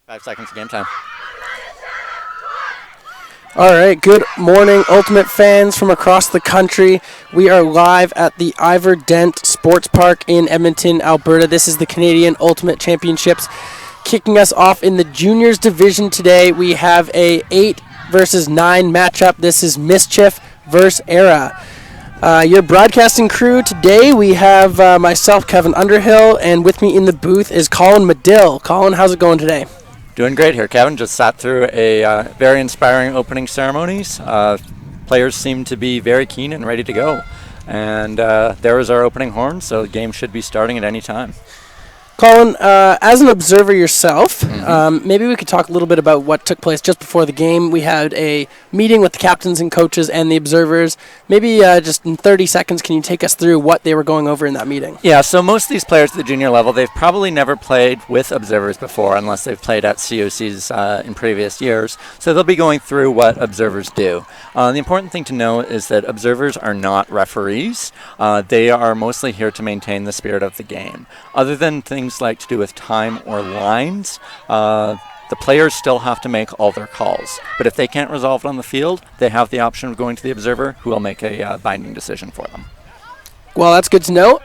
5 seconds of game time. All right, good morning, Ultimate fans from across the country. We are live at the Ivor Dent Sports Park in Edmonton, Alberta. This is the Canadian Ultimate Championships. Kicking us off in the juniors division today, we have a 8 versus 9 matchup. This is Mischief versus Aera. Your broadcasting crew today, we have myself, Kevin Underhill, and with me in the booth is Colin Medill. Colin, how's it going today? Doing great here, Kevin. Just sat through a very inspiring opening ceremonies. Players seem to be very keen and ready to go. And there is our opening horn, so the game should be starting at any time. Colin, as an observer yourself, maybe we could talk a little bit about what took place just before the game. We had a meeting with the captains and coaches and the observers. Maybe just in 30 seconds, can you take us through what they were going over in that meeting? Yeah, so most of these players at the junior level, they've probably never played with observers before unless they've played at CUCs in previous years. So they'll be going through what observers do. The important thing to know is that observers are not referees. They are mostly here to maintain the spirit of the game. Other than things like to do with time or lines, the players still have to make all their calls. But if they can't resolve it on the field, they have the option of going to the observer, who will make a binding decision for them. Well, that's good to know.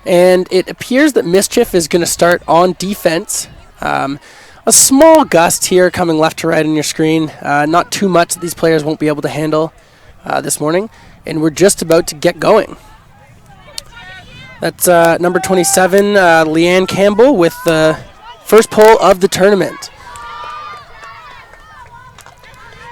And it appears that Mischief is going to start on defense. A small gust here coming left to right on your screen. Not too much that these players won't be able to handle this morning. And we're just about to get going. That's number 27, Leanne Campbell, with the first pull of the tournament.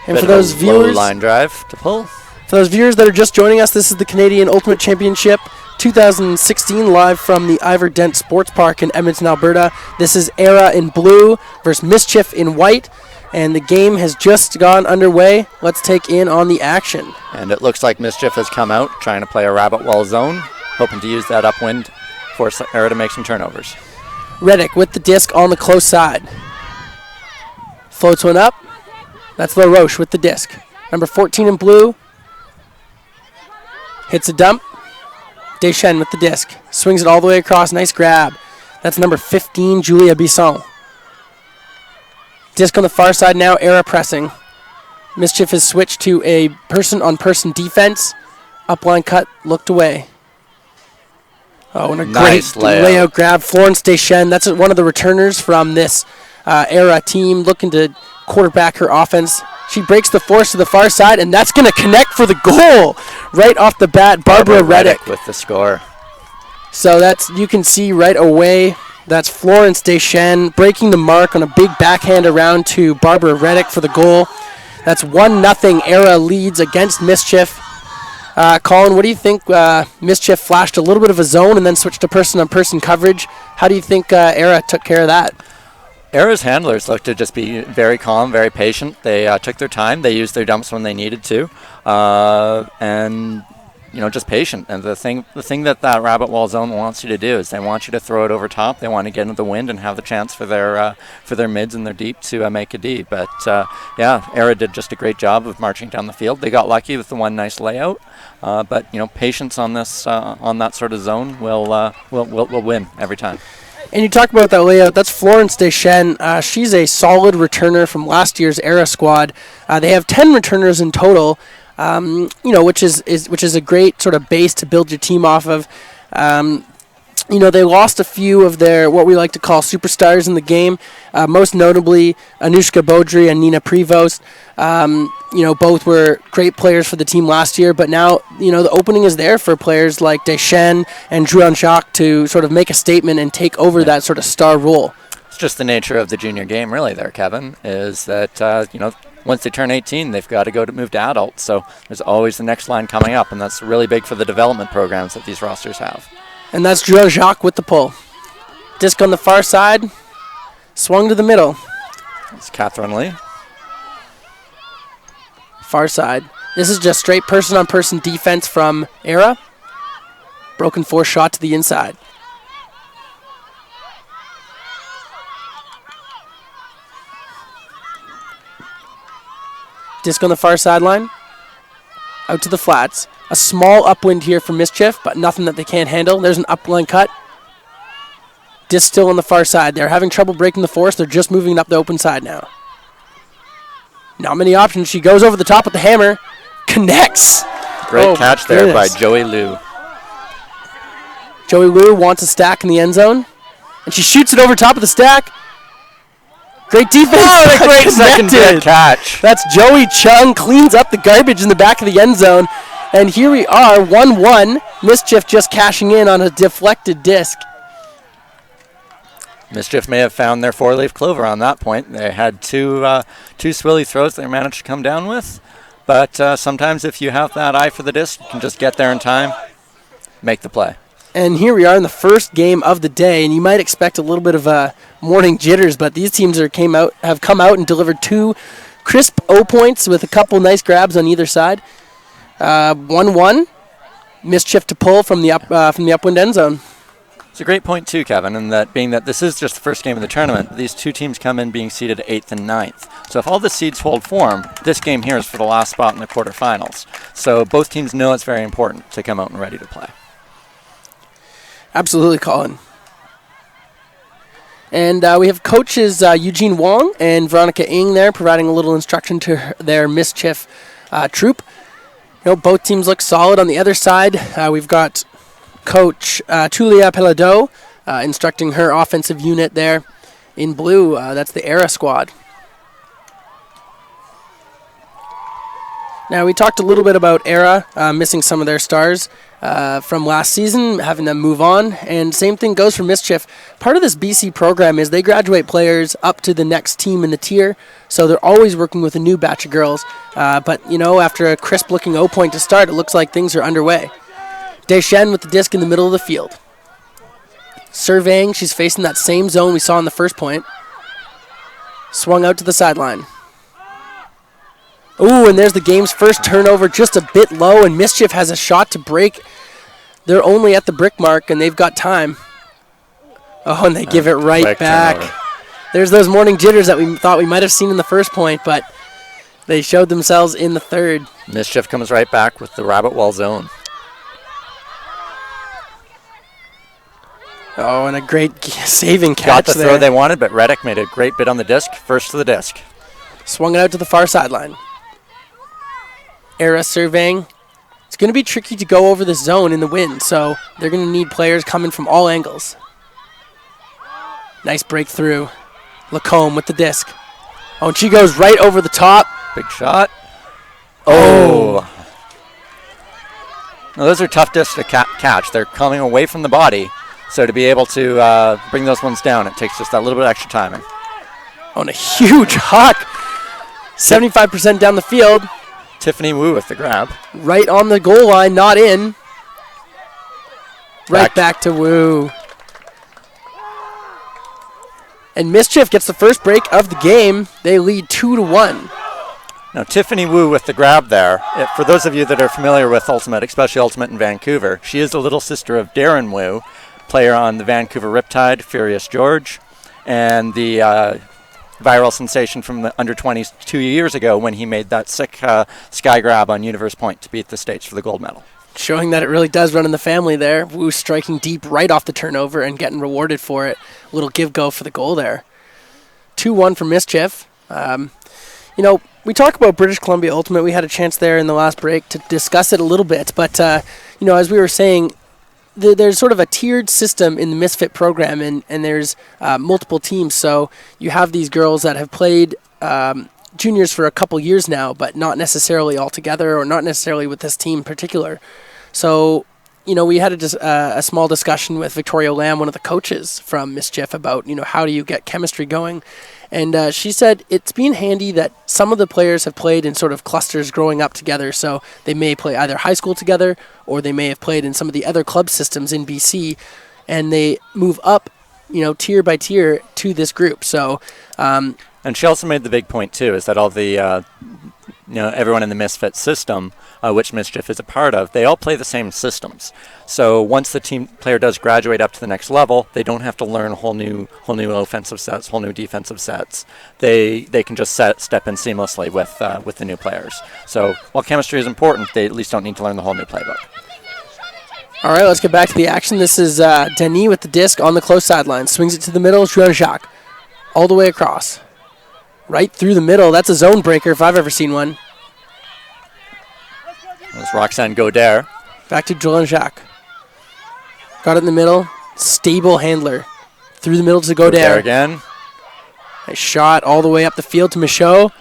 And for those viewers, line drive to pull. For those viewers that are just joining us, this is the Canadian Ultimate Championship 2016, live from the Ivor Dent Sports Park in Edmonton, Alberta. This is Aera in blue versus Mischief in white, and the game has just gone underway. Let's take in on the action. And it looks like Mischief has come out trying to play a rabbit wall zone, hoping to use that upwind, force Aera to make some turnovers. Reddick with the disc on the close side. Floats one up. That's LaRoche with the disc. Number 14 in blue. Hits a dump. Deschênes with the disc. Swings it all the way across. Nice grab. That's number 15, Julia Bisson. Disc on the far side now. Aera pressing. Mischief has switched to a person-on-person defense. Upline cut. Looked away. Oh, and a nice great layout grab. Florence Deschênes, that's one of the returners from this Aera team, looking to quarterback her offense. She breaks the force to the far side, and that's going to connect for the goal right off the bat. Barbara Reddick with the score. So that's, you can see right away, that's Florence Deschênes breaking the mark on a big backhand around to Barbara Reddick for the goal. That's 1-0. Aera leads against Mischief. Colin, what do you think? Mischief flashed a little bit of a zone and then switched to person-on-person coverage. How do you think Aera took care of that? Aera's handlers looked to just be very calm, very patient. They took their time. They used their dumps when they needed to, and just patient. And the thing that rabbit wall zone wants you to do is they want you to throw it over top. They want to get into the wind and have the chance for their mids and their deep to make a D. But Aera did just a great job of marching down the field. They got lucky with the one nice layout, but patience on this on that sort of zone will win every time. And you talk about that layout. That's Florence Deschênes. She's a solid returner from last year's Aera squad. They have 10 returners in total. Which is a great sort of base to build your team off of. They lost a few of their, what we like to call, superstars in the game, most notably Anushka Baudry and Nina Prevost. Both were great players for the team last year, but now, the opening is there for players like Deschênes and Drouin-Jacques to sort of make a statement and take over that sort of star role. It's just the nature of the junior game, really, there, Kevin, is that, once they turn 18, they've got to move to adults. So there's always the next line coming up, and that's really big for the development programs that these rosters have. And that's Drouin-Jacques with the pull. Disc on the far side, swung to the middle. It's Catherine Lee. Far side. This is just straight person-on-person defense from Aera. Broken force shot to the inside. Disc on the far sideline. Out to the flats. A small upwind here for Mischief, but nothing that they can't handle. There's an upline cut. Disc still on the far side. They're having trouble breaking the force. They're just moving it up the open side now. Not many options. She goes over the top with the hammer. Connects. Great catch there by Joey Liu. Joey Liu wants a stack in the end zone. And she shoots it over top of the stack. Great defense. Oh, a great second catch. That's Joey Chung. Cleans up the garbage in the back of the end zone. And here we are, 1-1. Mischief just cashing in on a deflected disc. Mischief may have found their four-leaf clover on that point. They had two swilly throws they managed to come down with. But sometimes if you have that eye for the disc, you can just get there in time, make the play. And here we are in the first game of the day, and you might expect a little bit of morning jitters, but these teams have come out and delivered 2 crisp O points with a couple nice grabs on either side. 1-1. Mischief to pull from the upwind end zone. It's a great point too, Kevin, and that being that this is just the first game of the tournament, these two teams come in being seeded 8th and 9th. So if all the seeds hold form, this game here is for the last spot in the quarterfinals. So both teams know it's very important to come out and ready to play. Absolutely, Colin. And we have coaches Eugene Wong and Veronica Ng there providing a little instruction to their Mischief troop. Both teams look solid. On the other side, we've got Coach Tulia Pelado instructing her offensive unit there in blue. That's the Aera squad. Now, we talked a little bit about Aera missing some of their stars from last season, having them move on. And same thing goes for Mischief. Part of this BC program is they graduate players up to the next team in the tier. So they're always working with a new batch of girls. But, after a crisp-looking O point to start, it looks like things are underway. Deschen with the disc in the middle of the field. Surveying, she's facing that same zone we saw in the first point. Swung out to the sideline. Ooh, and there's the game's first turnover, just a bit low, and Mischief has a shot to break. They're only at the brick mark, and they've got time. Oh, and they give it right back. Turnover. There's those morning jitters that we thought we might have seen in the first point, but they showed themselves in the third. Mischief comes right back with the rabbit wall zone. Oh, and a great saving catch Got the there. throw they wanted, but Reddick made a great bit on the disc. First to the disc. Swung it out to the far sideline. Aera surveying. It's going to be tricky to go over the zone in the wind, so they're going to need players coming from all angles. Nice breakthrough. Lacombe with the disc. Oh, and she goes right over the top. Big shot. Oh. Now, those are tough discs to catch. They're coming away from the body. So to be able to bring those ones down, it takes just that little bit of extra timing. On a huge huck. 75% down the field. Tiffany Wu with the grab. Right on the goal line, not in. Right back to Wu. And Mischief gets the first break of the game. They lead 2-1. Now, Tiffany Wu with the grab there. For those of you that are familiar with Ultimate, especially Ultimate in Vancouver, she is the little sister of Darren Wu, player on the Vancouver Riptide, Furious George, and the viral sensation from the under-20s 2 years ago when he made that sick sky grab on Universe Point to beat the States for the gold medal. Showing that it really does run in the family there. Wu striking deep right off the turnover and getting rewarded for it. A little give-go for the goal there. 2-1 for Mischief. We talk about British Columbia Ultimate. We had a chance there in the last break to discuss it a little bit. But, as we were saying, there's sort of a tiered system in the Misfit program, and there's multiple teams. So you have these girls that have played juniors for a couple years now, but not necessarily all together or not necessarily with this team in particular. So, we had a small discussion with Victoria Lamb, one of the coaches from Mischief, about, how do you get chemistry going? And she said it's been handy that some of the players have played in sort of clusters growing up together. So they may play either high school together or they may have played in some of the other club systems in BC, and they move up, tier by tier to this group. So, and she also made the big point too, is that all the, everyone in the Misfit system, which Mischief is a part of, they all play the same systems. So once the team player does graduate up to the next level, they don't have to learn whole new offensive sets, whole new defensive sets. They can just step in seamlessly with the new players. So while chemistry is important, they at least don't need to learn the whole new playbook. All right, let's get back to the action. This is Denis with the disc on the close sideline. Swings it to the middle. Jean-Jacques all the way across. Right through the middle. That's a zone breaker if I've ever seen one. That's Roxanne Godert. Back to Jean-Jacques. Got it in the middle. Stable handler. Through the middle to Godert. Again. Nice shot all the way up the field to Michaud.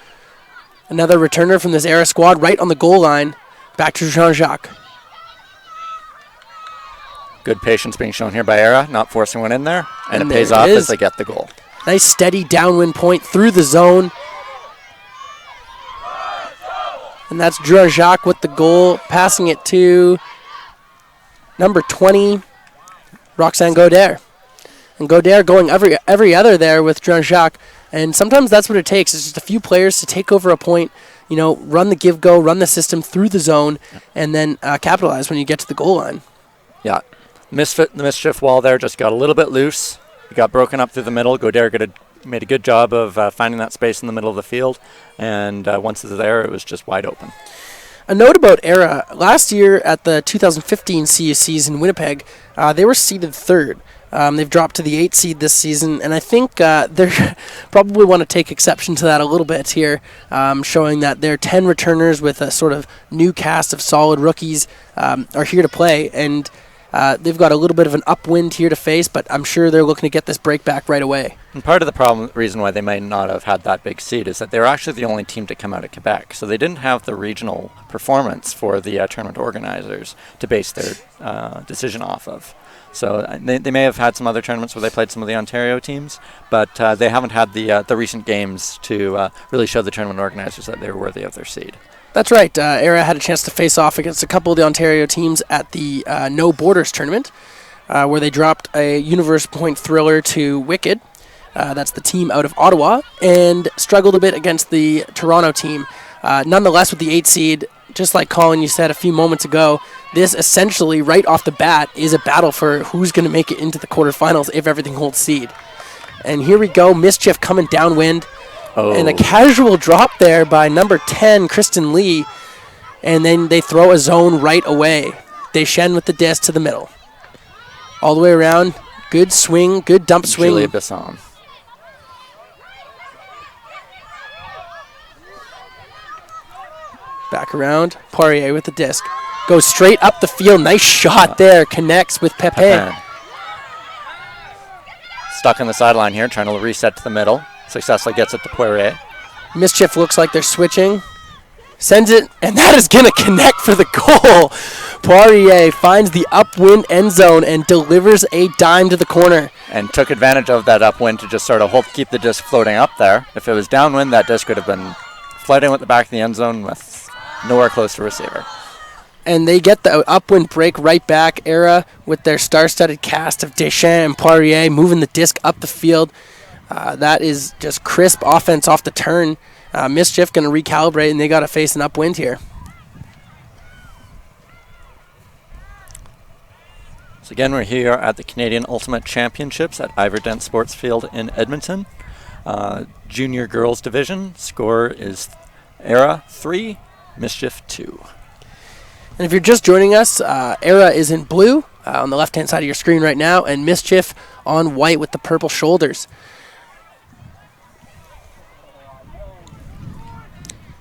Another returner from this Aera squad right on the goal line. Back to Jean-Jacques. Good patience being shown here by Aera, not forcing one in there. And it there pays it off is. as they get the goal. Nice steady downwind point through the zone. And that's Jean-Jacques with the goal, passing it to number 20, Roxanne Godert. And Godert going every other there with Jean-Jacques. And sometimes that's what it takes. It's just a few players to take over a point, run the give-go, run the system through the zone, and then capitalize when you get to the goal line. Yeah. The Mischief wall there just got a little bit loose. It got broken up through the middle. Godert made a good job of finding that space in the middle of the field. And once it's there, it was just wide open. A note about Aera. Last year at the 2015 CUCs in Winnipeg, they were seeded third. They've dropped to the 8th seed this season, and I think they probably want to take exception to that a little bit here, showing that their 10 returners with a sort of new cast of solid rookies are here to play, and they've got a little bit of an upwind here to face, but I'm sure they're looking to get this break back right away. And part of the reason why they may not have had that big seed is that they were actually the only team to come out of Quebec, so they didn't have the regional performance for the tournament organizers to base their decision off of. So they may have had some other tournaments where they played some of the Ontario teams, but they haven't had the recent games to really show the tournament organizers that they were worthy of their seed. That's right. Aera had a chance to face off against a couple of the Ontario teams at the No Borders tournament, where they dropped a Universe Point Thriller to Wicked. That's the team out of Ottawa, and struggled a bit against the Toronto team. Nonetheless, with the 8 seed, just like Colin, you said a few moments ago, this essentially, right off the bat, is a battle for who's going to make it into the quarterfinals if everything holds seed. And here we go, Mischief coming downwind. Oh. And a casual drop there by number 10, Kristen Lee. And then they throw a zone right away. Deschênes with the disc to the middle. All the way around. Good swing, good dump swing. Julia Bisson. Back around. Poirier with the disc. Goes straight up the field. Nice shot there. Connects with Pepin. Stuck on the sideline here, trying to reset to the middle. Successfully gets it to Poirier. Mischief looks like they're switching. Sends it, and that is going to connect for the goal. Poirier finds the upwind end zone and delivers a dime to the corner. And took advantage of that upwind to just sort of keep the disc floating up there. If it was downwind, that disc would have been floating with the back of the end zone with nowhere close to receiver. And they get the upwind break right back. Aera with their star-studded cast of Deschênes and Poirier moving the disc up the field. That is just crisp offense off the turn. Mischief going to recalibrate, and they got to face an upwind here. So again, we're here at the Canadian Ultimate Championships at Ivor-Dent Sports Field in Edmonton. Junior girls division. Score is Aera 3, Mischief 2. And if you're just joining us, Aera is in blue on the left-hand side of your screen right now, and Mischief on white with the purple shoulders.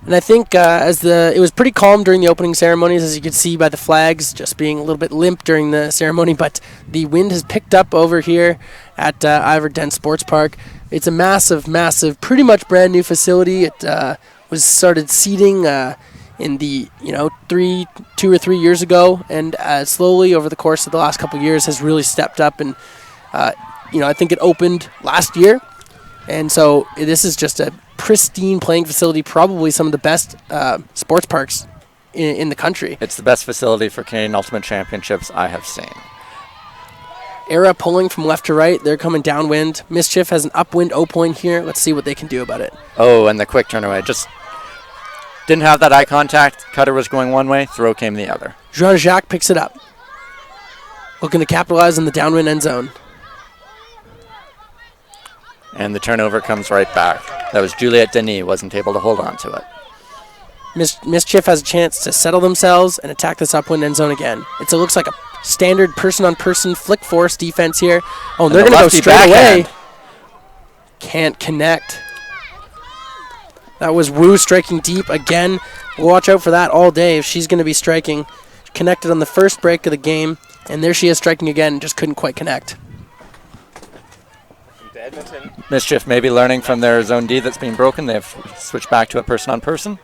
And I think it was pretty calm during the opening ceremonies, as you could see by the flags just being a little bit limp during the ceremony, but the wind has picked up over here at Ivor-Dent Sports Park. It's a massive, massive, pretty much brand new facility. It was started seating in the 2 or 3 years ago, and slowly over the course of the last couple of years has really stepped up. And I think it opened last year, and so this is just a pristine playing facility, probably some of the best sports parks in the country. It's the best facility for Canadian Ultimate Championships I have seen. Aera pulling from left to right. They're coming downwind. Mischief has an upwind O-point here. Let's see what they can do about it. Oh, and the quick turn away. Just didn't have that eye contact. Cutter was going one way. Throw came the other. Jean-Jacques picks it up. Looking to capitalize on the downwind end zone. And the turnover comes right back. That was Juliette Denis, wasn't able to hold on to it. Mischief has a chance to settle themselves and attack this upwind end zone again. It looks like a standard person-on-person flick force defense here. Oh, and they're the going to go lefty straight away. backhand. Can't connect. That was Wu striking deep again. We'll watch out for that all day if she's going to be striking. Connected on the first break of the game, and there she is striking again, just couldn't quite connect. Mischief maybe learning from their zone D that's being broken. They've switched back to a person-on-person.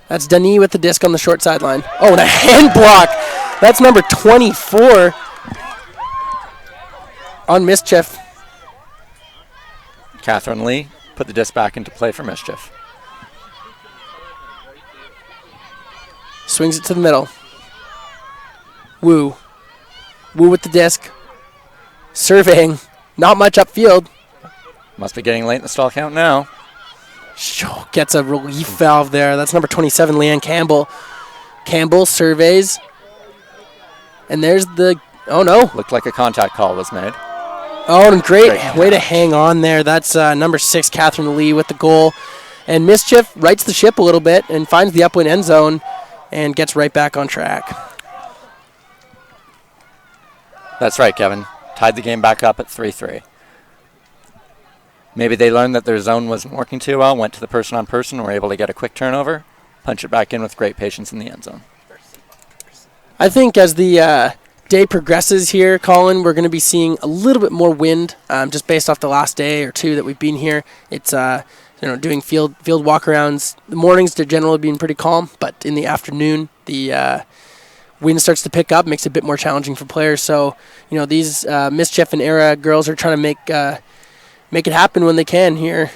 That's Denis with the disc on the short sideline. Oh, and a hand block. That's number 24 on Mischief. Catherine Lee put the disc back into play for Mischief. Swings it to the middle. Wu. Wu with the disc. Surveying. Not much upfield. Must be getting late in the stall count now. Gets a relief valve there. That's number 27, Leanne Campbell. Campbell surveys. And there's the... Oh, no. Looked like a contact call was made. Oh, and great way to hang on there. That's number 6, Catherine Lee with the goal. And Mischief rights the ship a little bit and finds the upwind end zone and gets right back on track. That's right, Kevin. Tied the game back up at 3-3. Maybe they learned that their zone wasn't working too well, went to the person-on-person, were able to get a quick turnover, punch it back in with great patience in the end zone. I think as the day progresses here, Colin, we're going to be seeing a little bit more wind, just based off the last day or two that we've been here. It's doing field walk-arounds. The mornings are generally being pretty calm, but in the afternoon, the wind starts to pick up, makes it a bit more challenging for players. So, these Mischief and Aera girls are trying to make it happen when they can here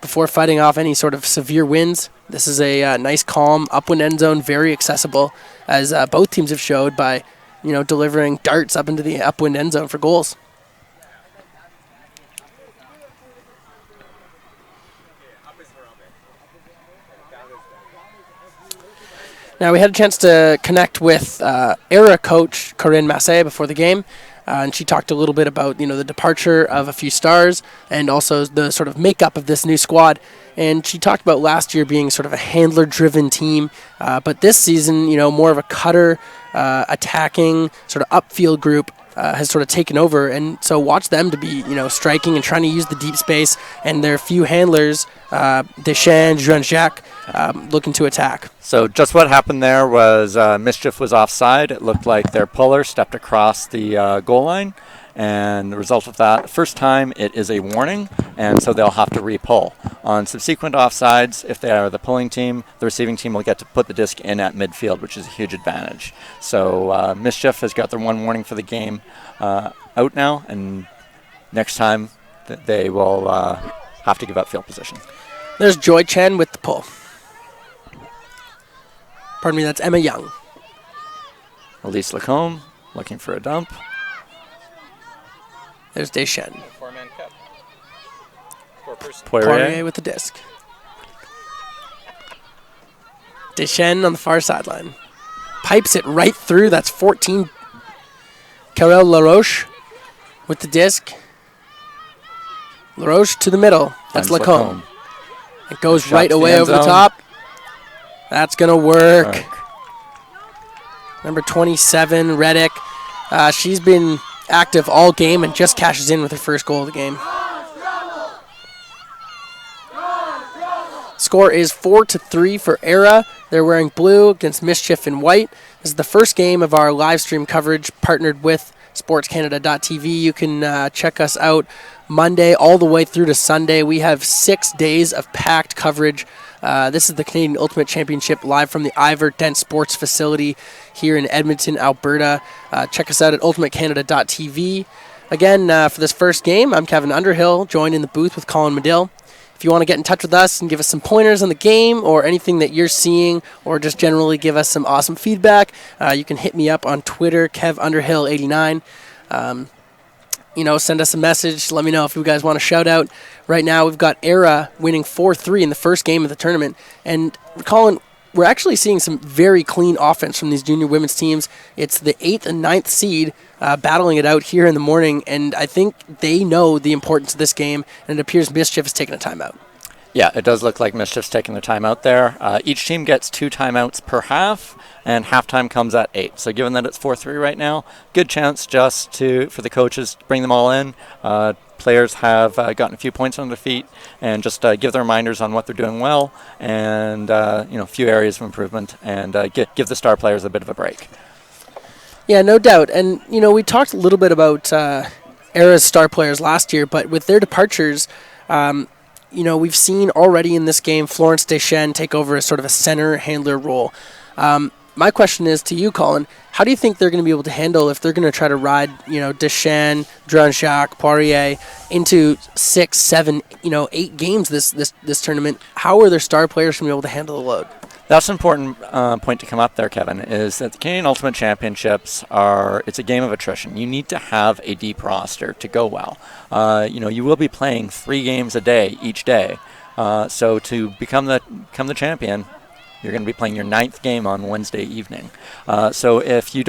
before fighting off any sort of severe winds. This is a nice, calm, upwind end zone, very accessible, as both teams have showed by, delivering darts up into the upwind end zone for goals. Now, we had a chance to connect with Aera coach Corinne Massé before the game. And she talked a little bit about, the departure of a few stars and also the sort of makeup of this new squad. And she talked about last year being sort of a handler-driven team. But this season, more of a cutter, attacking, sort of upfield group has sort of taken over. And so watch them to be, striking and trying to use the deep space. And their few handlers, Deschamps, Jean-Jacques, looking to attack. So just what happened there was Mischief was offside. It looked like their puller stepped across the goal line, and the result of that, first time, it is a warning, and so they'll have to re-pull. On subsequent offsides, if they are the pulling team, the receiving team will get to put the disc in at midfield, which is a huge advantage. So Mischief has got their one warning for the game out now, and next time they will have to give up field position. There's Joy Chen with the pull. Pardon me, that's Emma Young. Elise Lacombe looking for a dump. There's Deschamps. Four-man cup. Poirier with the disc. Deschamps on the far sideline. Pipes it right through. That's 14. Carole LaRoche with the disc. LaRoche to the middle. That's Lacombe. It goes right away over the top. That's going to work. Number 27, Reddick. She's been active all game and just cashes in with her first goal of the game. Score is 4-3 for Aera. They're wearing blue against Mischief in white. This is the first game of our live stream coverage partnered with SportsCanada.TV. You can check us out Monday all the way through to Sunday. We have 6 days of packed coverage. This is the Canadian Ultimate Championship live from the Ivor Dent Sports Facility here in Edmonton, Alberta. Check us out at ultimatecanada.tv. Again, for this first game, I'm Kevin Underhill, joined in the booth with Colin Medill. If you want to get in touch with us and give us some pointers on the game or anything that you're seeing, or just generally give us some awesome feedback, you can hit me up on Twitter, KevUnderhill89. Send us a message. Let me know if you guys want a shout out. Right now, we've got Aera winning 4-3 in the first game of the tournament. And Colin, we're actually seeing some very clean offense from these junior women's teams. It's the 8th and 9th seed battling it out here in the morning, and I think they know the importance of this game, and it appears Mischief has taken a timeout. Yeah, it does look like Mischief's taking the timeout there. Each team gets 2 timeouts per half, and halftime comes at 8. So given that it's 4-3 right now, good chance just for the coaches to bring them all in. Players have gotten a few points on their feet, and just give the reminders on what they're doing well, and a few areas of improvement, and give the star players a bit of a break. Yeah, no doubt. And, we talked a little bit about Aera's star players last year, but with their departures, we've seen already in this game Florence Deschênes take over as sort of a center handler role. My question is to you, Colin, how do you think they're going to be able to handle if they're going to try to ride, Deschênes, Dranjak, Poirier into 6, 7, 8 games this tournament? How are their star players going to be able to handle the load? That's an important point to come up there, Kevin, is that the Canadian Ultimate Championships it's a game of attrition. You need to have a deep roster to go well. You will be playing 3 games a day each day. So to become the champion, you're going to be playing your 9th game on Wednesday evening. So if you're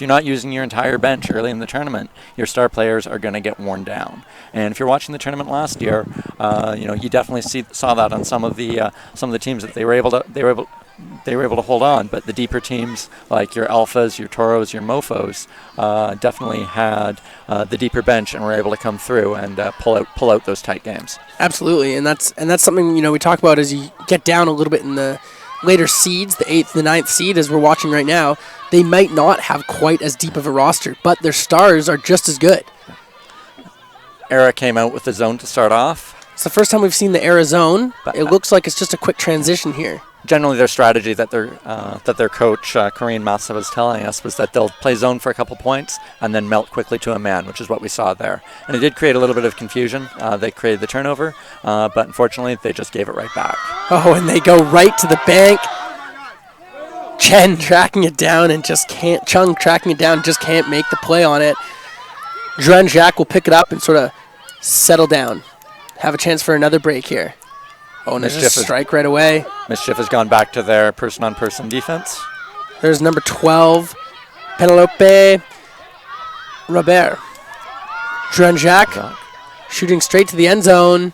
not using your entire bench early in the tournament, your star players are going to get worn down. And if you're watching the tournament last year, you definitely saw that on some of the teams that they were able to hold on. But the deeper teams like your Alphas, your Toros, your Mofos definitely had the deeper bench and were able to come through and pull out those tight games. Absolutely, and that's something we talk about as you get down a little bit in the later seeds, the 8th, the 9th seed, as we're watching right now. They might not have quite as deep of a roster, but their stars are just as good. Aera came out with the zone to start off. It's the first time we've seen the Aera zone. It looks like it's just a quick transition here. Generally, their strategy that their coach, Corinne Massa, was telling us was that they'll play zone for a couple points and then melt quickly to a man, which is what we saw there. And it did create a little bit of confusion. They created the turnover, but unfortunately, they just gave it right back. Oh, and they go right to the bank. Chen tracking it down and just can't. Chung tracking it down, just can't make the play on it. Dranjak will pick it up and sort of settle down. Have a chance for another break here. Oh, and there's a strike right away. Mischief has gone back to their person-on-person defense. There's number 12, Penelope Robert. Dranjak shooting straight to the end zone.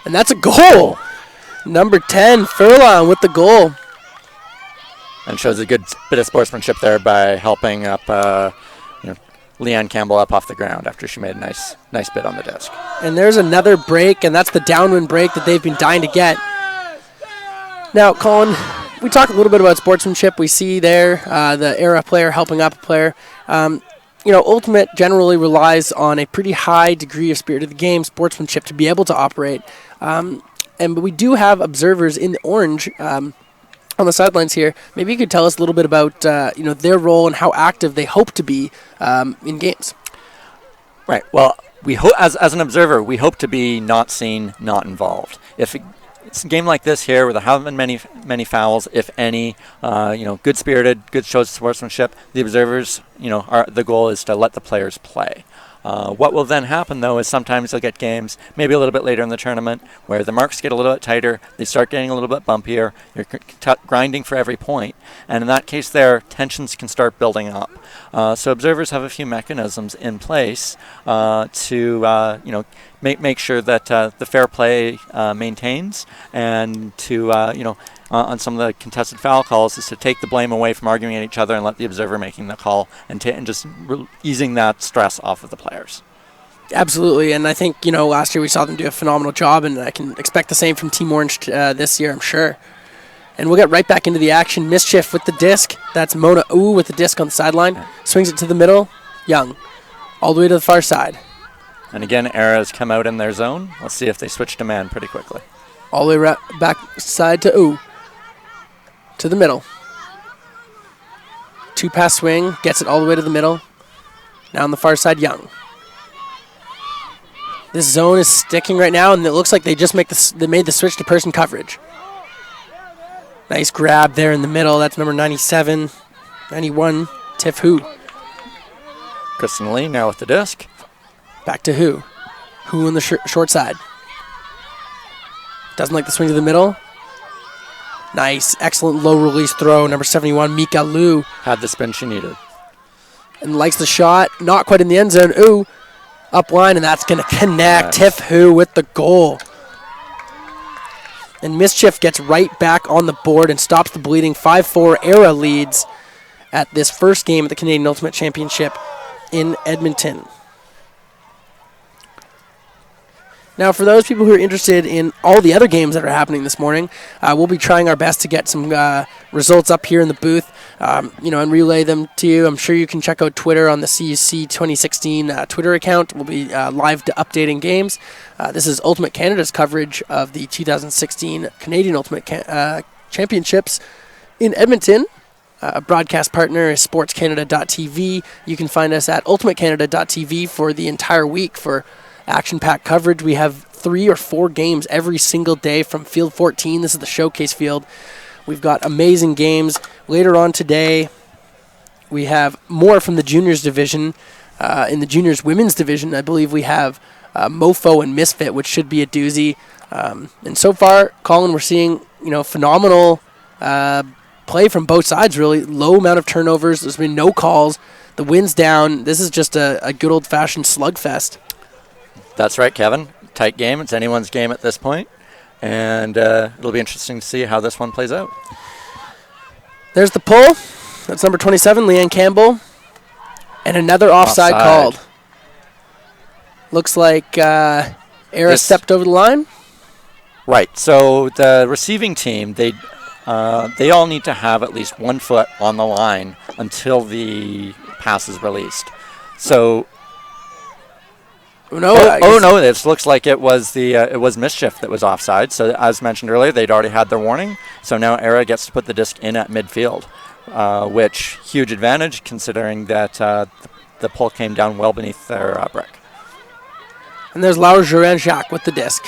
And that's a goal. Number 10, Furlong with the goal. And shows a good bit of sportsmanship there by helping up Leanne Campbell up off the ground after she made a nice bit on the disc. And there's another break, and that's the downwind break that they've been dying to get. Now, Colin, we talked a little bit about sportsmanship. We see there the Aera player helping up a player. Ultimate generally relies on a pretty high degree of spirit of the game, sportsmanship, to be able to operate. But we do have observers in the orange on the sidelines here. Maybe you could tell us a little bit about their role and how active they hope to be in games. Right. Well, we as an observer, we hope to be not seen, not involved. If it's a game like this here where there haven't been many fouls, if any, good-spirited, good shows of sportsmanship, the observers, the goal is to let the players play. What will then happen, though, is sometimes you'll get games, maybe a little bit later in the tournament, where the marks get a little bit tighter, they start getting a little bit bumpier, you're grinding for every point, and in that case there, tensions can start building up. So observers have a few mechanisms in place to make sure that the fair play maintains, and to on some of the contested foul calls is to take the blame away from arguing at each other and let the observer making the call, and just easing that stress off of the players. Absolutely, and I think last year we saw them do a phenomenal job, and I can expect the same from Team Orange this year, I'm sure. And we'll get right back into the action. Mischief with the disc. That's Mona Ooh with the disc on the sideline. Swings it to the middle. Young. All the way to the far side. And again, Aera has come out in their zone. Let's see if they switch to man pretty quickly. All the way back side to Ooh. To the middle. 2-pass swing. Gets it all the way to the middle. Now on the far side, Young. This zone is sticking right now, and it looks like they just made the switch to person coverage. Nice grab there in the middle. That's number 97, 91, Tiff Hu. Kristen Lee now with the disc. Back to Hu. Hu on the short side. Doesn't like the swing to the middle. Nice, excellent low release throw. Number 71, Mika Liu. Had the spin she needed. And likes the shot. Not quite in the end zone. Ooh, up line, and that's going to connect. Yes. Tiff Hu with the goal. And Mischief gets right back on the board and stops the bleeding. 5-4, Aera leads at this first game of the Canadian Ultimate Championship in Edmonton. Now, for those people who are interested in all the other games that are happening this morning, we'll be trying our best to get some results up here in the booth, and relay them to you. I'm sure you can check out Twitter on the CUC 2016 Twitter account. We'll be live updating games. This is Ultimate Canada's coverage of the 2016 Canadian Ultimate Championships in Edmonton. Broadcast partner is SportsCanada.TV. You can find us at UltimateCanada.TV for the entire week for action-packed coverage. We have 3 or 4 games every single day from Field 14. This is the showcase field. We've got amazing games. Later on today, we have more from the juniors division. In the juniors women's division, I believe we have Mofo and Misfit, which should be a doozy. And so far, Colin, we're seeing phenomenal play from both sides, really. Low amount of turnovers. There's been no calls. The wind's down. This is just a good old-fashioned slugfest. That's right, Kevin. Tight game. It's anyone's game at this point. And it'll be interesting to see how this one plays out. There's the pull. That's number 27, Leanne Campbell. And another offside called. Looks like Aera stepped over the line. Right. So the receiving team, they all need to have at least 1 foot on the line until the pass is released. So... No, this looks like it was Mischief that was offside. So as mentioned earlier, they'd already had their warning. So now Aera gets to put the disc in at midfield, which huge advantage considering that the pull came down well beneath their brick. And there's Laura Jacques with the disc.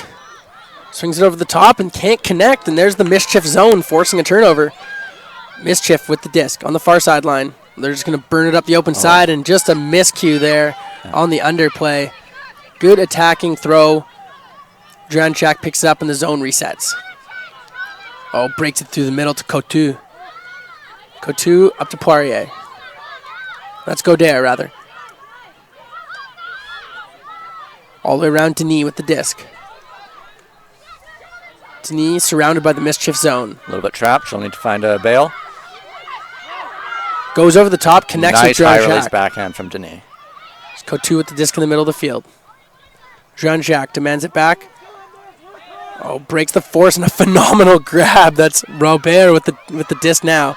Swings it over the top and can't connect. And there's the Mischief zone forcing a turnover. Mischief with the disc on the far sideline. They're just going to burn it up the open side and just a miscue there on the underplay. Good attacking throw. Dranchak picks it up and the zone resets. Breaks it through the middle to Coutu. Coutu up to Poirier. That's Godert, rather. All the way around Denis with the disc. Denis surrounded by the Mischief zone. A little bit trapped. She'll need to find a bail. Goes over the top, connects with Dranchak. Nice high release backhand from Denis. Coutu with the disc in the middle of the field. Jean-Jacques demands it back. Breaks the force and a phenomenal grab. That's Robert with the disc now.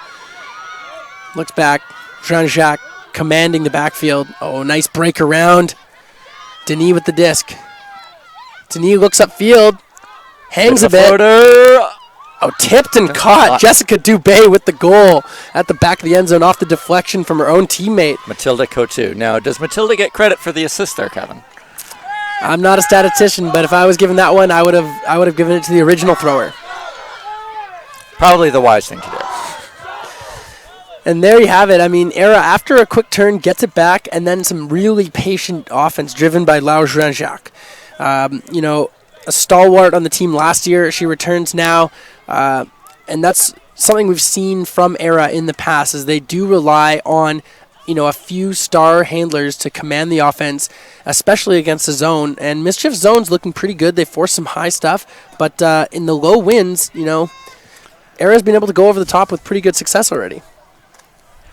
Looks back. Jean-Jacques commanding the backfield. Nice break around. Denis with the disc. Denis looks upfield. Hangs a bit. Tipped and caught. Jessica Dubé with the goal at the back of the end zone off the deflection from her own teammate. Matilda Coutu. Now, does Matilda get credit for the assist there, Kevin? I'm not a statistician, but if I was given that one, I would have given it to the original thrower. Probably the wise thing to do. And there you have it. I mean, Aera, after a quick turn, gets it back, and then some really patient offense driven by Laura Jean-Jacques. A stalwart on the team last year. She returns now, and that's something we've seen from Aera in the past, is they do rely on a few star handlers to command the offense, especially against the zone. And Mischief's zone's looking pretty good. They force some high stuff, but in the low winds, Aera's been able to go over the top with pretty good success already.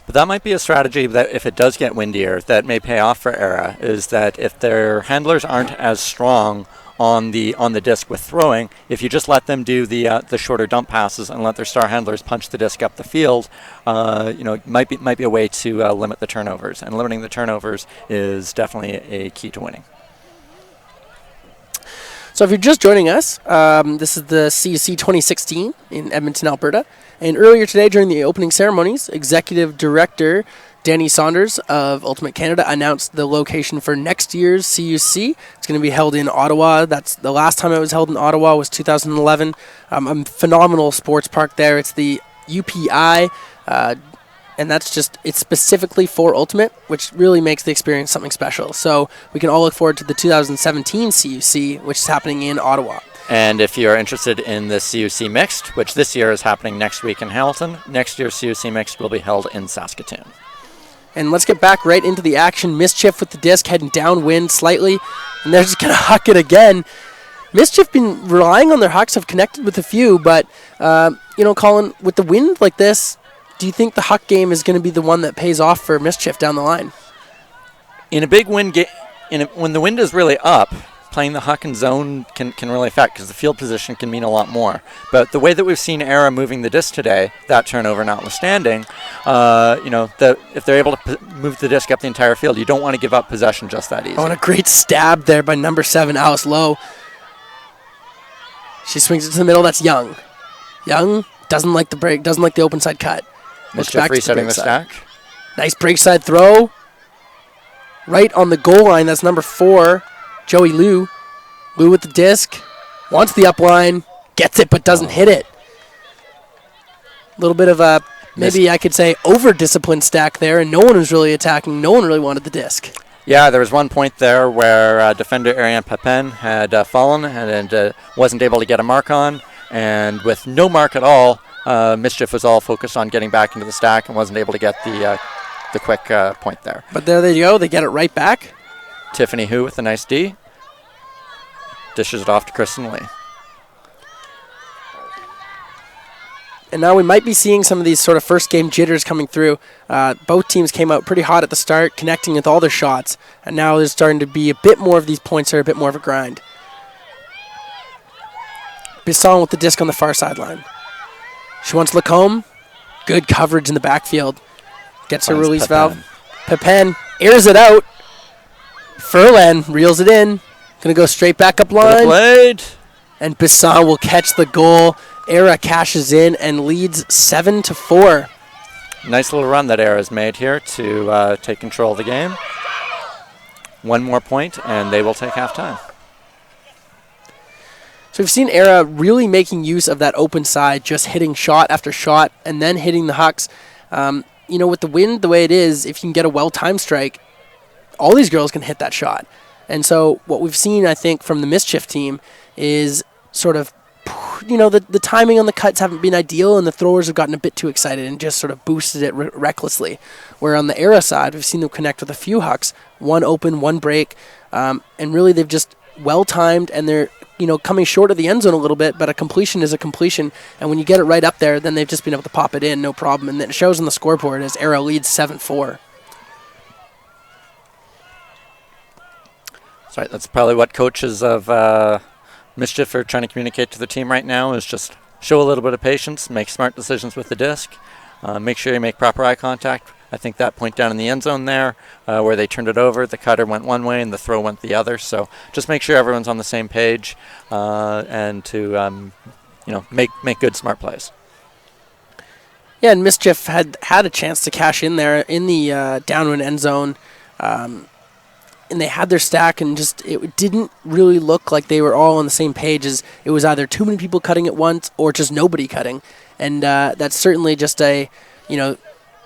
But that might be a strategy that if it does get windier, that may pay off for Aera, is that if their handlers aren't as strong on the disc with throwing, if you just let them do the shorter dump passes and let their star handlers punch the disc up the field, might be a way to limit the turnovers. And limiting the turnovers is definitely a key to winning. So if you're just joining us, this is the CUC 2016 in Edmonton, Alberta. And earlier today, during the opening ceremonies, Executive Director Danny Saunders of Ultimate Canada announced the location for next year's CUC. It's going to be held in Ottawa. That's the last time it was held in Ottawa was 2011. A phenomenal sports park there. It's the UPI, and it's specifically for Ultimate, which really makes the experience something special. So we can all look forward to the 2017 CUC, which is happening in Ottawa. And if you're interested in the CUC Mixed, which this year is happening next week in Hamilton, next year's CUC Mixed will be held in Saskatoon. And let's get back right into the action. Mischief with the disc, heading downwind slightly. And they're just going to huck it again. Mischief been relying on their Hucks, have connected with a few, but, Colin, with the wind like this, do you think the Huck game is going to be the one that pays off for Mischief down the line? In a big wind game, when the wind is really up, playing the Huck and zone can really affect, because the field position can mean a lot more. But the way that we've seen Aera moving the disc today, that turnover notwithstanding, if they're able to move the disc up the entire field, you don't want to give up possession just that easy. Oh, and a great stab there by number 7, Alice Lowe. She swings it to the middle. That's Young. Young doesn't like the break, doesn't like the open side cut. Mischief resetting the stack. Nice break side throw. Right on the goal line. That's number 4, Joey Liu. Liu with the disc. Wants the up line. Gets it, but doesn't hit it. A little bit of a, maybe I could say, over-disciplined stack there, and no one was really attacking. No one really wanted the disc. Yeah, there was one point there where defender Ariane Pepin had fallen and wasn't able to get a mark on. And with no mark at all, Mischief was all focused on getting back into the stack and wasn't able to get the quick point there. But there they go. They get it right back. Tiffany Hu with a nice D. Dishes it off to Kristen Lee. And now we might be seeing some of these sort of first game jitters coming through. Both teams came out pretty hot at the start, connecting with all their shots. And now there's starting to be a bit more of these points that are a bit more of a grind. Bisson with the disc on the far sideline. She wants Lacombe. Good coverage in the backfield. Gets her release valve. Pepin airs it out. Furlan reels it in. Going to go straight back up line. Played. And Bisson will catch the goal. Aera cashes in and leads 7-4. Nice little run that Aera's made here to take control of the game. One more point, and they will take halftime. So we've seen Aera really making use of that open side, just hitting shot after shot, and then hitting the Hucks. With the wind the way it is, if you can get a well-timed strike, all these girls can hit that shot. And so what we've seen, I think, from the Mischief team is sort of, the timing on the cuts haven't been ideal, and the throwers have gotten a bit too excited and just sort of boosted it recklessly. Where on the Aera side, we've seen them connect with a few Hucks, one open, one break, and really they've just well-timed, and they're coming short of the end zone a little bit, but a completion is a completion, and when you get it right up there, then they've just been able to pop it in, no problem, and it shows on the scoreboard as Aera leads 7-4. Sorry, that's probably what coaches of Mischief are trying to communicate to the team right now, is just show a little bit of patience, make smart decisions with the disc, make sure you make proper eye contact. I think that point down in the end zone there, where they turned it over, the cutter went one way and the throw went the other. So just make sure everyone's on the same page and to make good, smart plays. Yeah, and Mischief had a chance to cash in there in the downwind end zone. And they had their stack, and just it didn't really look like they were all on the same page. As it was either too many people cutting at once or just nobody cutting, and that's certainly just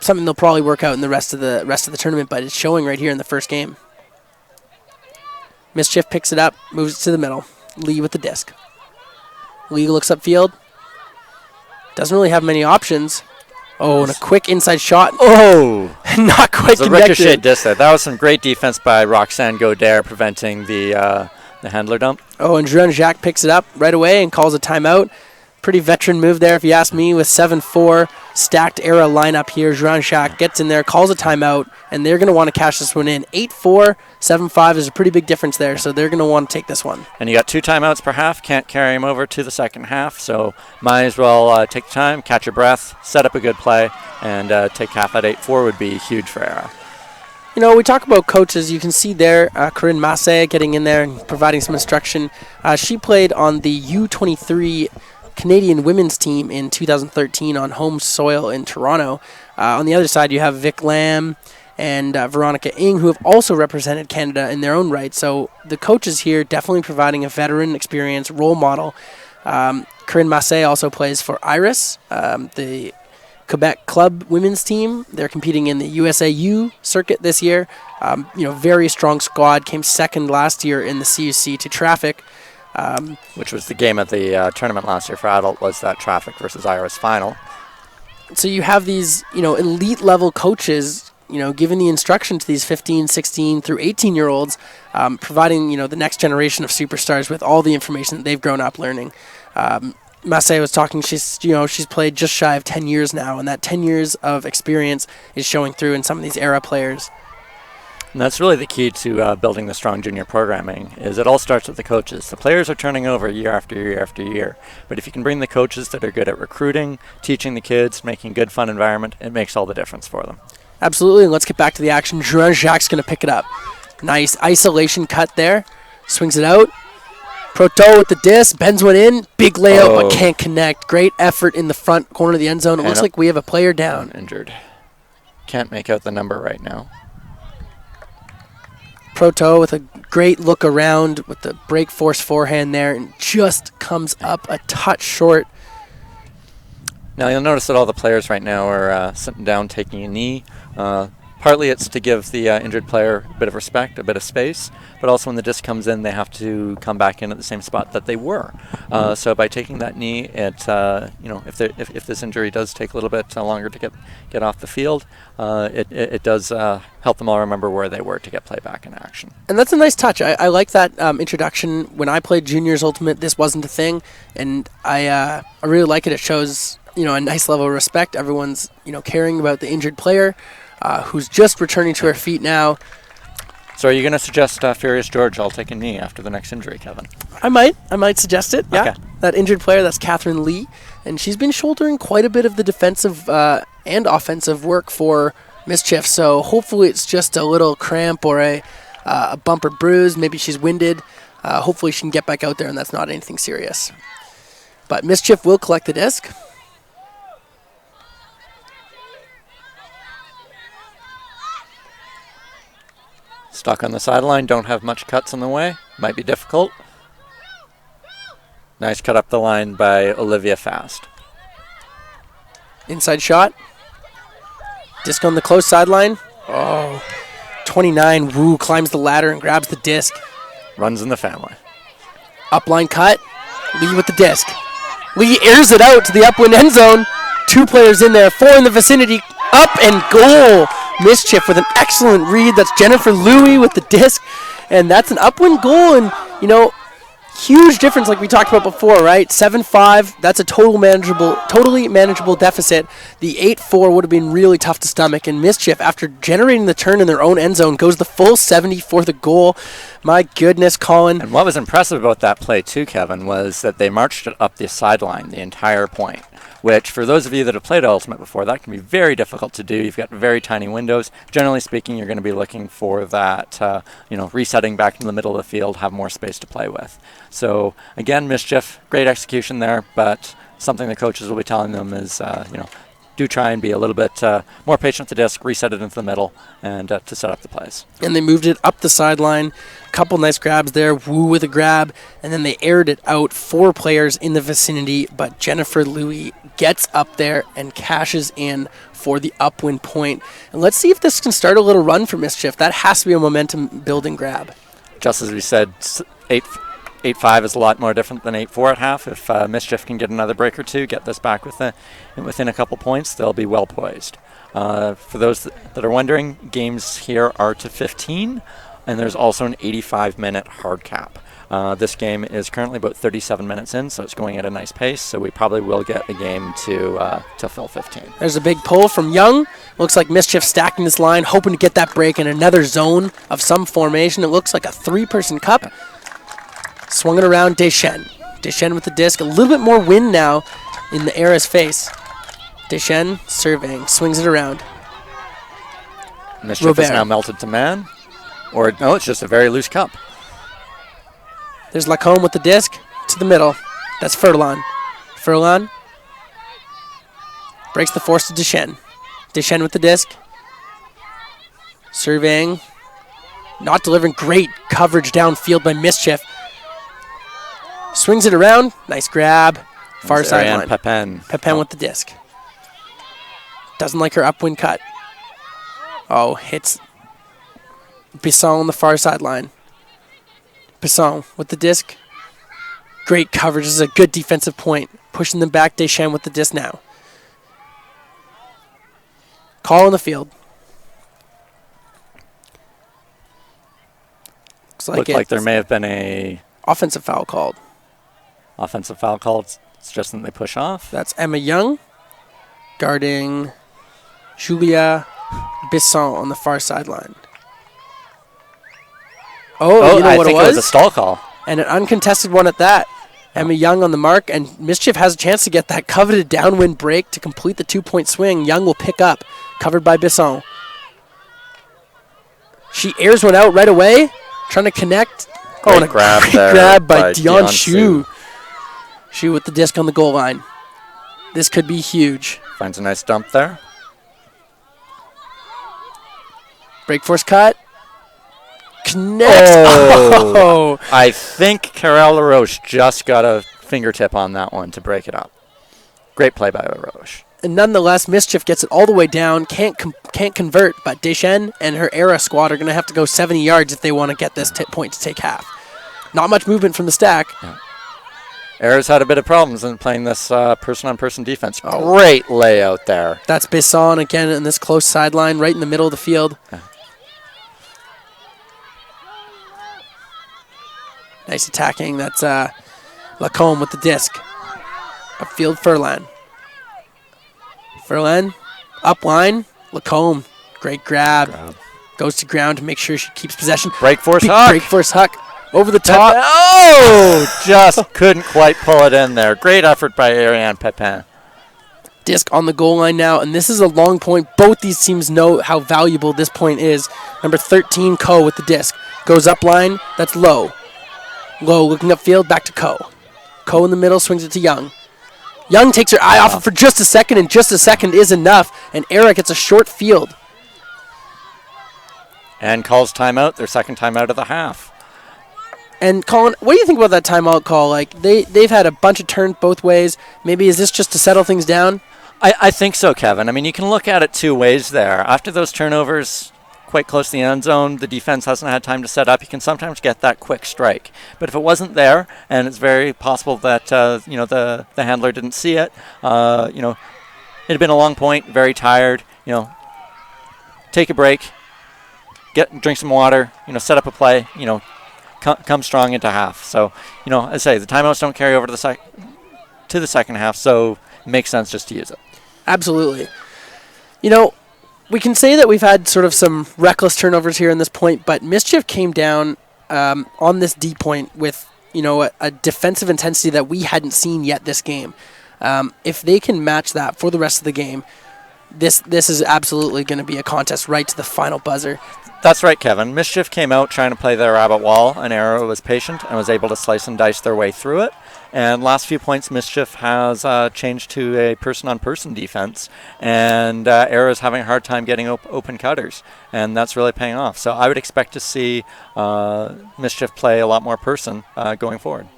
something they'll probably work out in the rest of the tournament. But it's showing right here in the first game. Mischief picks it up, moves it to the middle. Lee with the disc. Lee looks upfield. Doesn't really have many options. Oh, and a quick inside shot. Oh! Not quite connected. A ricochet disc there. That was some great defense by Roxanne Godert, preventing the handler dump. Oh, and Jean Jacques picks it up right away and calls a timeout. Pretty veteran move there, if you ask me, with 7-4 stacked Aera lineup here. Jean Jacques gets in there, calls a timeout, and they're going to want to cash this one in. 8-4, 7-5 is a pretty big difference there, so they're going to want to take this one. And you got 2 timeouts per half. Can't carry them over to the second half, so might as well take the time, catch your breath, set up a good play, and take half at 8-4 would be huge for Aera. We talk about coaches. You can see there Corinne Massé getting in there and providing some instruction. She played on the U23 Canadian women's team in 2013 on home soil in Toronto. On the other side, you have Vic Lam and Veronica Ng, who have also represented Canada in their own right. So the coaches here definitely providing a veteran experience role model. Corinne Massé also plays for Iris, the Quebec club women's team. They're competing in the USAU circuit this year. Very strong squad. Came second last year in the CUC to Traffic. Which was the game at the tournament last year for adult, was that Traffic versus Iris final. So you have these, elite level coaches giving the instruction to these 15, 16 through 18-year-olds, providing, the next generation of superstars with all the information that they've grown up learning. Massey was talking, she's played just shy of 10 years now, and that 10 years of experience is showing through in some of these Aera players. And that's really the key to building the strong junior programming, is it all starts with the coaches. The players are turning over year after year after year. But if you can bring the coaches that are good at recruiting, teaching the kids, making a good, fun environment, it makes all the difference for them. Absolutely, and let's get back to the action. Jean Jacques going to pick it up. Nice isolation cut there. Swings it out. Proto with the disc, bends one in. Big layout, but can't connect. Great effort in the front corner of the end zone. It looks like we have a player down. Injured. Can't make out the number right now. Proto with a great look around with the break force forehand there, and just comes up a touch short. Now you'll notice that all the players right now are sitting down taking a knee. Partly it's to give the injured player a bit of respect, a bit of space, but also when the disc comes in, they have to come back in at the same spot that they were. So by taking that knee, it if this injury does take a little bit longer to get off the field, it does help them all remember where they were to get play back in action. And that's a nice touch. I like that introduction. When I played Juniors Ultimate, this wasn't a thing, and I really like it. It shows a nice level of respect. Everyone's caring about the injured player. Who's just returning to her feet now. So are you going to suggest Furious George all take a knee after the next injury, Kevin? I might suggest it, yeah. Okay. That injured player, that's Catherine Lee, and she's been shouldering quite a bit of the defensive and offensive work for Mischief, so hopefully it's just a little cramp or a bump or bruise. Maybe she's winded. Hopefully she can get back out there and that's not anything serious. But Mischief will collect the disc. Stuck on the sideline, don't have much cuts on the way. Might be difficult. Nice cut up the line by Olivia Fast. Inside shot. Disc on the close sideline. 29. Wu climbs the ladder and grabs the disc. Runs in the family. Upline cut. Lee with the disc. Lee airs it out to the upwind end zone. 2 players in there, 4 in the vicinity. Up and goal. Mischief with an excellent read. That's Jennifer Louie with the disc. And that's an upwind goal. And, huge difference like we talked about before, right? 7-5. That's a totally manageable deficit. The 8-4 would have been really tough to stomach. And Mischief, after generating the turn in their own end zone, goes the full 70 for the goal. My goodness, Colin. And what was impressive about that play, too, Kevin, was that they marched it up the sideline the entire point, which for those of you that have played Ultimate before, that can be very difficult to do. You've got very tiny windows. Generally speaking, you're going to be looking for that, resetting back into the middle of the field, have more space to play with. So again, Mischief, great execution there, but something the coaches will be telling them is, do try and be a little bit more patient with the disc, reset it into the middle, and to set up the plays. And they moved it up the sideline. Couple nice grabs there. Wu with a grab. And then they aired it out. 4 players in the vicinity, but Jennifer Louie gets up there and cashes in for the upwind point. And let's see if this can start a little run for Mischief. That has to be a momentum-building grab. Just as we said, 8-5 is a lot more different than 8-4 at half. If Mischief can get another break or two, get this back within a couple points, they'll be well poised. For those that are wondering, games here are to 15, and there's also an 85-minute hard cap. This game is currently about 37 minutes in, so it's going at a nice pace, so we probably will get the game to fill 15. There's a big pull from Young. Looks like Mischief stacking this line, hoping to get that break in another zone of some formation. It looks like a 3-person cup. Swung it around, Deschênes. Deschênes with the disc. A little bit more wind now in the Aera's face. Deschênes surveying, swings it around. Mischief is now melted to man. Or, no, it's just a very loose cup. There's Lacombe with the disc to the middle. That's Furlan. Furlan breaks the force to Deschênes. Deschênes with the disc. Surveying. Not delivering. Great coverage downfield by Mischief. Swings it around. Nice grab. Far sideline. Pepin with the disc. Doesn't like her upwind cut. Hits Bisson on the far sideline. Bisson with the disc. Great coverage. This is a good defensive point. Pushing them back. Deschênes with the disc now. Call on the field. Looks like Looked like there may have been a offensive foul called. offensive foul called. It's just that they push off. That's Emma Young guarding Julia Bisson on the far sideline. Oh, you know I what think it was? It was a stall call. And an uncontested one at that. Emma Young on the mark, and Mischief has a chance to get that coveted downwind break to complete the 2-point swing. Young will pick up, covered by Bisson. She airs one out right away, trying to connect. Great and a grab great there grab by by Dion Dion Shu. Shu with the disc on the goal line. This could be huge. Finds a nice dump there. Break force cut. Connects. Oh. I think Carol LaRoche just got a fingertip on that one to break it up. Great play by LaRoche. And nonetheless, Mischief gets it all the way down, can't convert, but Deschênes and her Aera squad are going to have to go 70 yards if they want to get this point to take half. Not much movement from the stack. Yeah. Aera's had a bit of problems in playing this person-on-person defense. Great layout there. That's Bisson again in this close sideline, right in the middle of the field. Yeah. Nice attacking. That's Lacombe with the disc. Upfield, Furlan. Furlan, up line. Lacombe, great grab. Goes to ground to make sure she keeps possession. Break force huck. Break force huck. Over the top. Just couldn't quite pull it in there. Great effort by Ariane Pepin. Disc on the goal line now, and this is a long point. Both these teams know how valuable this point is. Number 13, Ko with the disc. Goes up line. That's Low. Low looking upfield, back to Ko. Ko in the middle, swings it to Young. Young takes her eye off it for just a second, and just a second is enough, and Aera gets a short field. And calls timeout, their second timeout of the half. And Colin, what do you think about that timeout call? Like they've had a bunch of turns both ways. Maybe is this just to settle things down? I think so, Kevin. I mean, you can look at it two ways there. After those turnovers quite close to the end zone, the defense hasn't had time to set up. You can sometimes get that quick strike. But if it wasn't there, and it's very possible that the handler didn't see it, it had been a long point, very tired. Take a break, drink some water. Set up a play. Come strong into half. So as I say, the timeouts don't carry over to the second half, so it makes sense just to use it. Absolutely. We can say that we've had sort of some reckless turnovers here in this point, but Mischief came down on this D point with, a defensive intensity that we hadn't seen yet this game. If they can match that for the rest of the game, this is absolutely going to be a contest right to the final buzzer. That's right, Kevin. Mischief came out trying to play their rabbit wall, and Aera was patient and was able to slice and dice their way through it. And last few points, Mischief has changed to a person-on-person defense, and Aera is having a hard time getting open cutters, and that's really paying off. So I would expect to see Mischief play a lot more person going forward.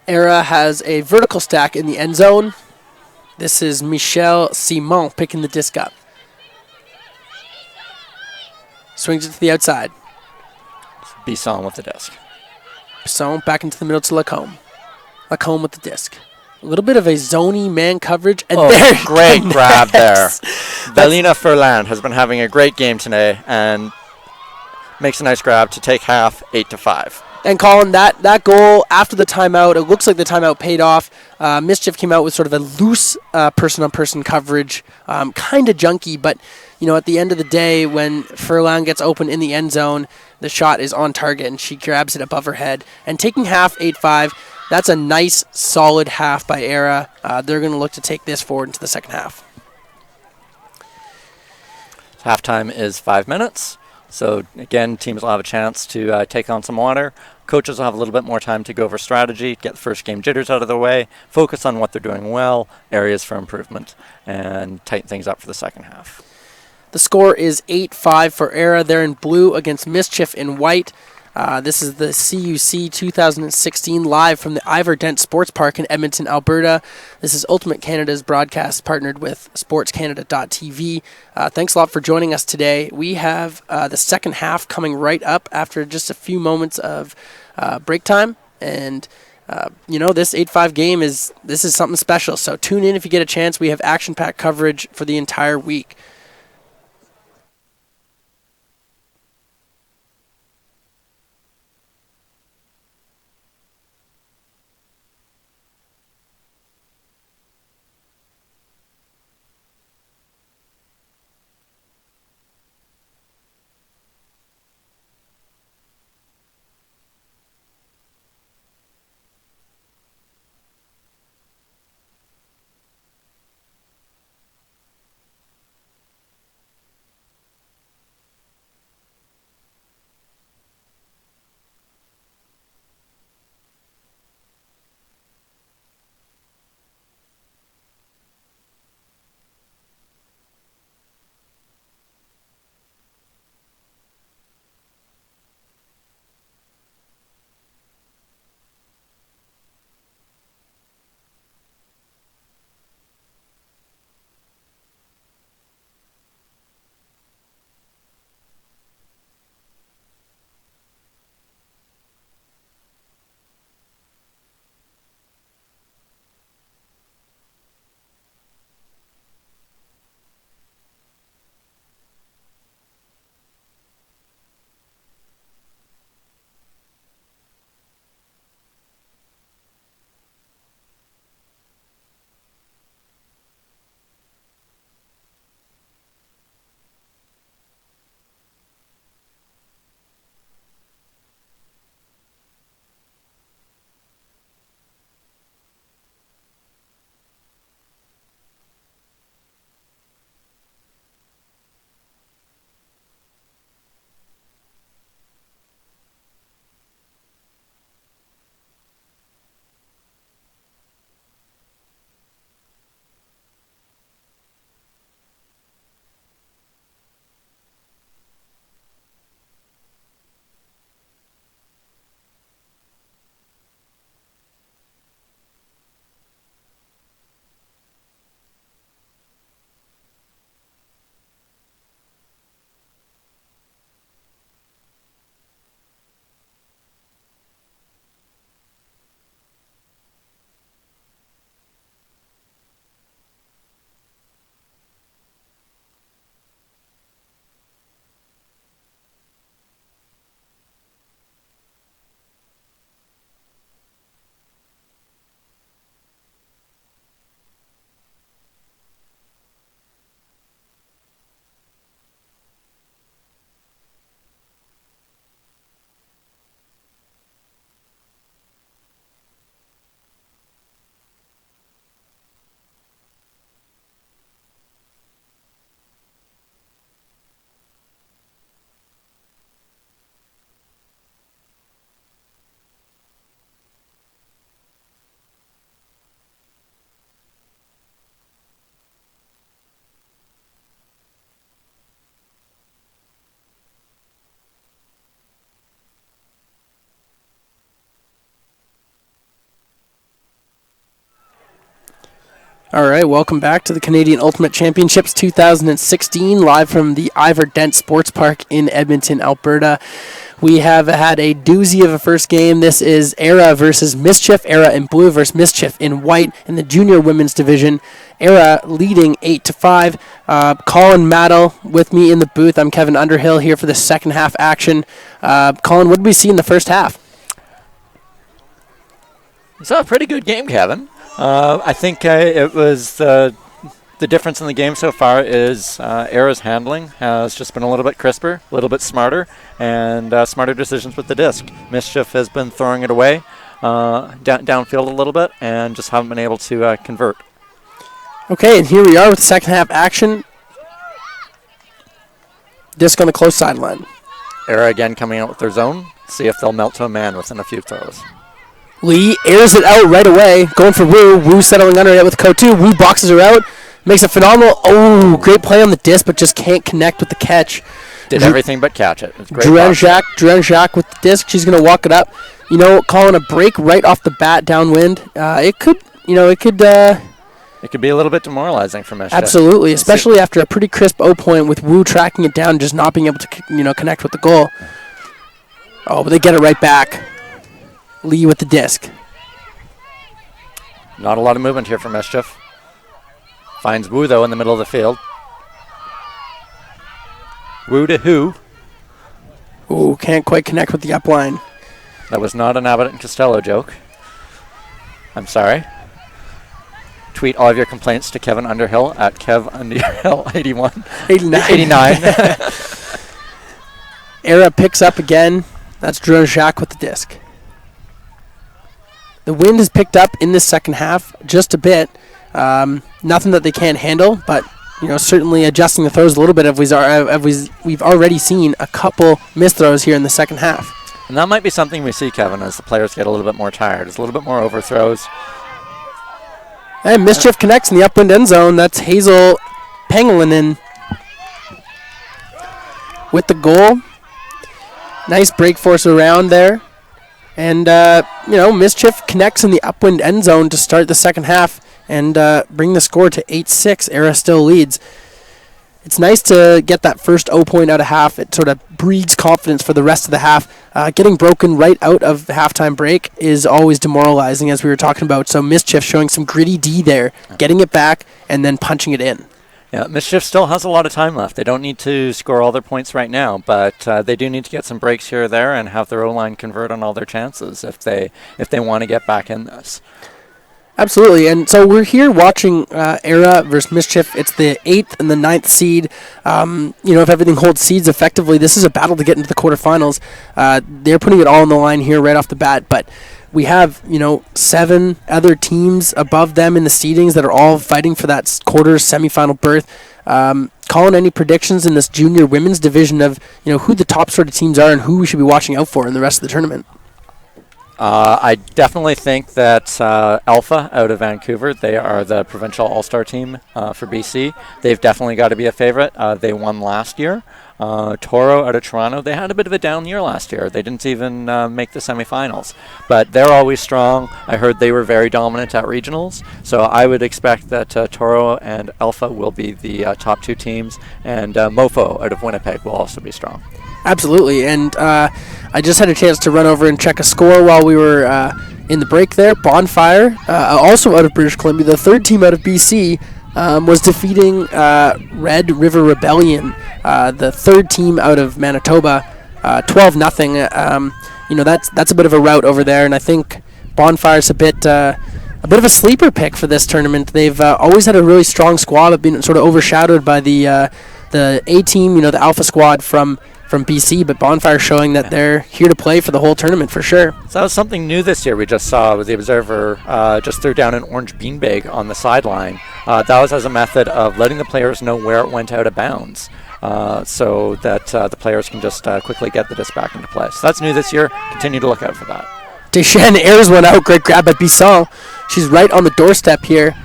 Aera has a vertical stack in the end zone. This is Michelle Simon picking the disc up. Swings it to the outside. Bisson with the disc. Bisson back into the middle to Lacombe. Lacombe with the disc. A little bit of a zony man coverage. And there great grab there. Valina Furlan has been having a great game today and makes a nice grab to take half 8-5. And Colin, that goal after the timeout, it looks like the timeout paid off. Mischief came out with sort of a loose person-on-person coverage, kind of junky, but at the end of the day, when Furlan gets open in the end zone, the shot is on target, and she grabs it above her head. And taking half 8-5, that's a nice, solid half by Aera. They're going to look to take this forward into the second half. Halftime is 5 minutes. So, again, teams will have a chance to take on some water. Coaches will have a little bit more time to go over strategy, get the first game jitters out of the way, focus on what they're doing well, areas for improvement, and tighten things up for the second half. The score is 8-5 for Aera. They're in blue against Mischief in white. This is the CUC 2016 live from the Ivor Dent Sports Park in Edmonton, Alberta. This is Ultimate Canada's broadcast partnered with SportsCanada.TV. Thanks a lot for joining us today. We have the second half coming right up after just a few moments of break time. And, this 8-5 game is something special. So tune in if you get a chance. We have action-packed coverage for the entire week. All right, welcome back to the Canadian Ultimate Championships 2016, live from the Ivor Dent Sports Park in Edmonton, Alberta. We have had a doozy of a first game. This is Aera versus Mischief. Aera in blue versus Mischief in white in the junior women's division. Aera leading 8-5. Colin Maddell with me in the booth. I'm Kevin Underhill here for the second half action. Colin, what did we see in the first half? We saw a pretty good game, Kevin. I think it was the difference in the game so far is Aera's handling has just been a little bit crisper, a little bit smarter, and smarter decisions with the disc. Mischief has been throwing it away downfield a little bit and just haven't been able to convert. Okay, and here we are with second half action. Disc on the close sideline. Aera again coming out with their zone. See if they'll melt to a man within a few throws. Lee airs it out right away, going for Wu. Wu settling under it with code 2. Wu boxes her out, makes a phenomenal, great play on the disc, but just can't connect with the catch. Did everything but catch it. Dren Jacques with the disc. She's going to walk it up. You know, calling a break right off the bat downwind. It could be a little bit demoralizing for Mischief. Absolutely, especially after a pretty crisp O point with Wu tracking it down, just not being able to, connect with the goal. Oh, but they get it right back. Lee with the disc. Not a lot of movement here for Mischief. Finds Wu, though, in the middle of the field. Wu to who? Ooh, can't quite connect with the upline. That was not an Abbott and Costello joke. I'm sorry. Tweet all of your complaints to Kevin Underhill at KevUnderhill81. 89. Aera picks up again. That's Dren Jacques with the disc. The wind has picked up in this second half just a bit. Nothing that they can't handle, but certainly adjusting the throws a little bit. We've already seen a couple missed throws here in the second half. And that might be something we see, Kevin, as the players get a little bit more tired. It's a little bit more overthrows. And Mischief connects in the upwind end zone. That's Hazel Pangolinin with the goal. Nice break force around there. And, Mischief connects in the upwind end zone to start the second half and bring the score to 8-6. Aera still leads. It's nice to get that first O point out of half. It sort of breeds confidence for the rest of the half. Getting broken right out of the halftime break is always demoralizing, as we were talking about. So Mischief showing some gritty D there, getting it back and then punching it in. Yeah, Mischief still has a lot of time left. They don't need to score all their points right now, but they do need to get some breaks here or there and have their O-line convert on all their chances if they want to get back in this. Absolutely, and so we're here watching Aera versus Mischief. It's the 8th and the 9th seed. If everything holds seeds effectively, this is a battle to get into the quarterfinals. They're putting it all on the line here right off the bat, but we have, 7 other teams above them in the seedings that are all fighting for that quarter semifinal berth. Colin, any predictions in this junior women's division of, who the top sort of teams are and who we should be watching out for in the rest of the tournament? I definitely think that Alpha out of Vancouver, they are the provincial all-star team for BC. They've definitely got to be a favorite. They won last year. Toro out of Toronto, they had a bit of a down year last year. They didn't even make the semifinals. But they're always strong. I heard they were very dominant at regionals. So I would expect that Toro and Alpha will be the top 2 teams. And Mofo out of Winnipeg will also be strong. Absolutely, and I just had a chance to run over and check a score while we were in the break there. Bonfire, also out of British Columbia, the 3rd team out of BC, was defeating Red River Rebellion, the 3rd team out of Manitoba, 12-0. That's a bit of a rout over there, and I think Bonfire's a bit of a sleeper pick for this tournament. They've always had a really strong squad. Have been sort of overshadowed by the A team, the Alpha squad from BC, but Bonfire showing that they're here to play for the whole tournament for sure. So that was something new this year we just saw with the Observer just threw down an orange beanbag on the sideline. That was as a method of letting the players know where it went out of bounds so that the players can just quickly get the disc back into play. So that's new this year. Continue to look out for that. Deschênes airs one out. Great grab by Bisson. She's right on the doorstep here.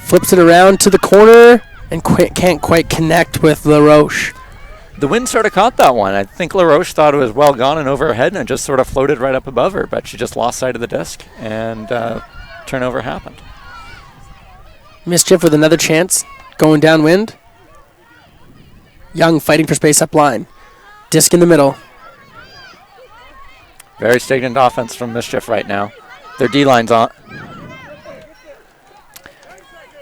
Flips it around to the corner and can't quite connect with LaRoche. The wind sort of caught that one. I think LaRoche thought it was well gone and over her head, and it just sort of floated right up above her, but she just lost sight of the disc and turnover happened. Mischief with another chance, going downwind. Young fighting for space up line. Disc in the middle. Very stagnant offense from Mischief right now. Their D-line's on.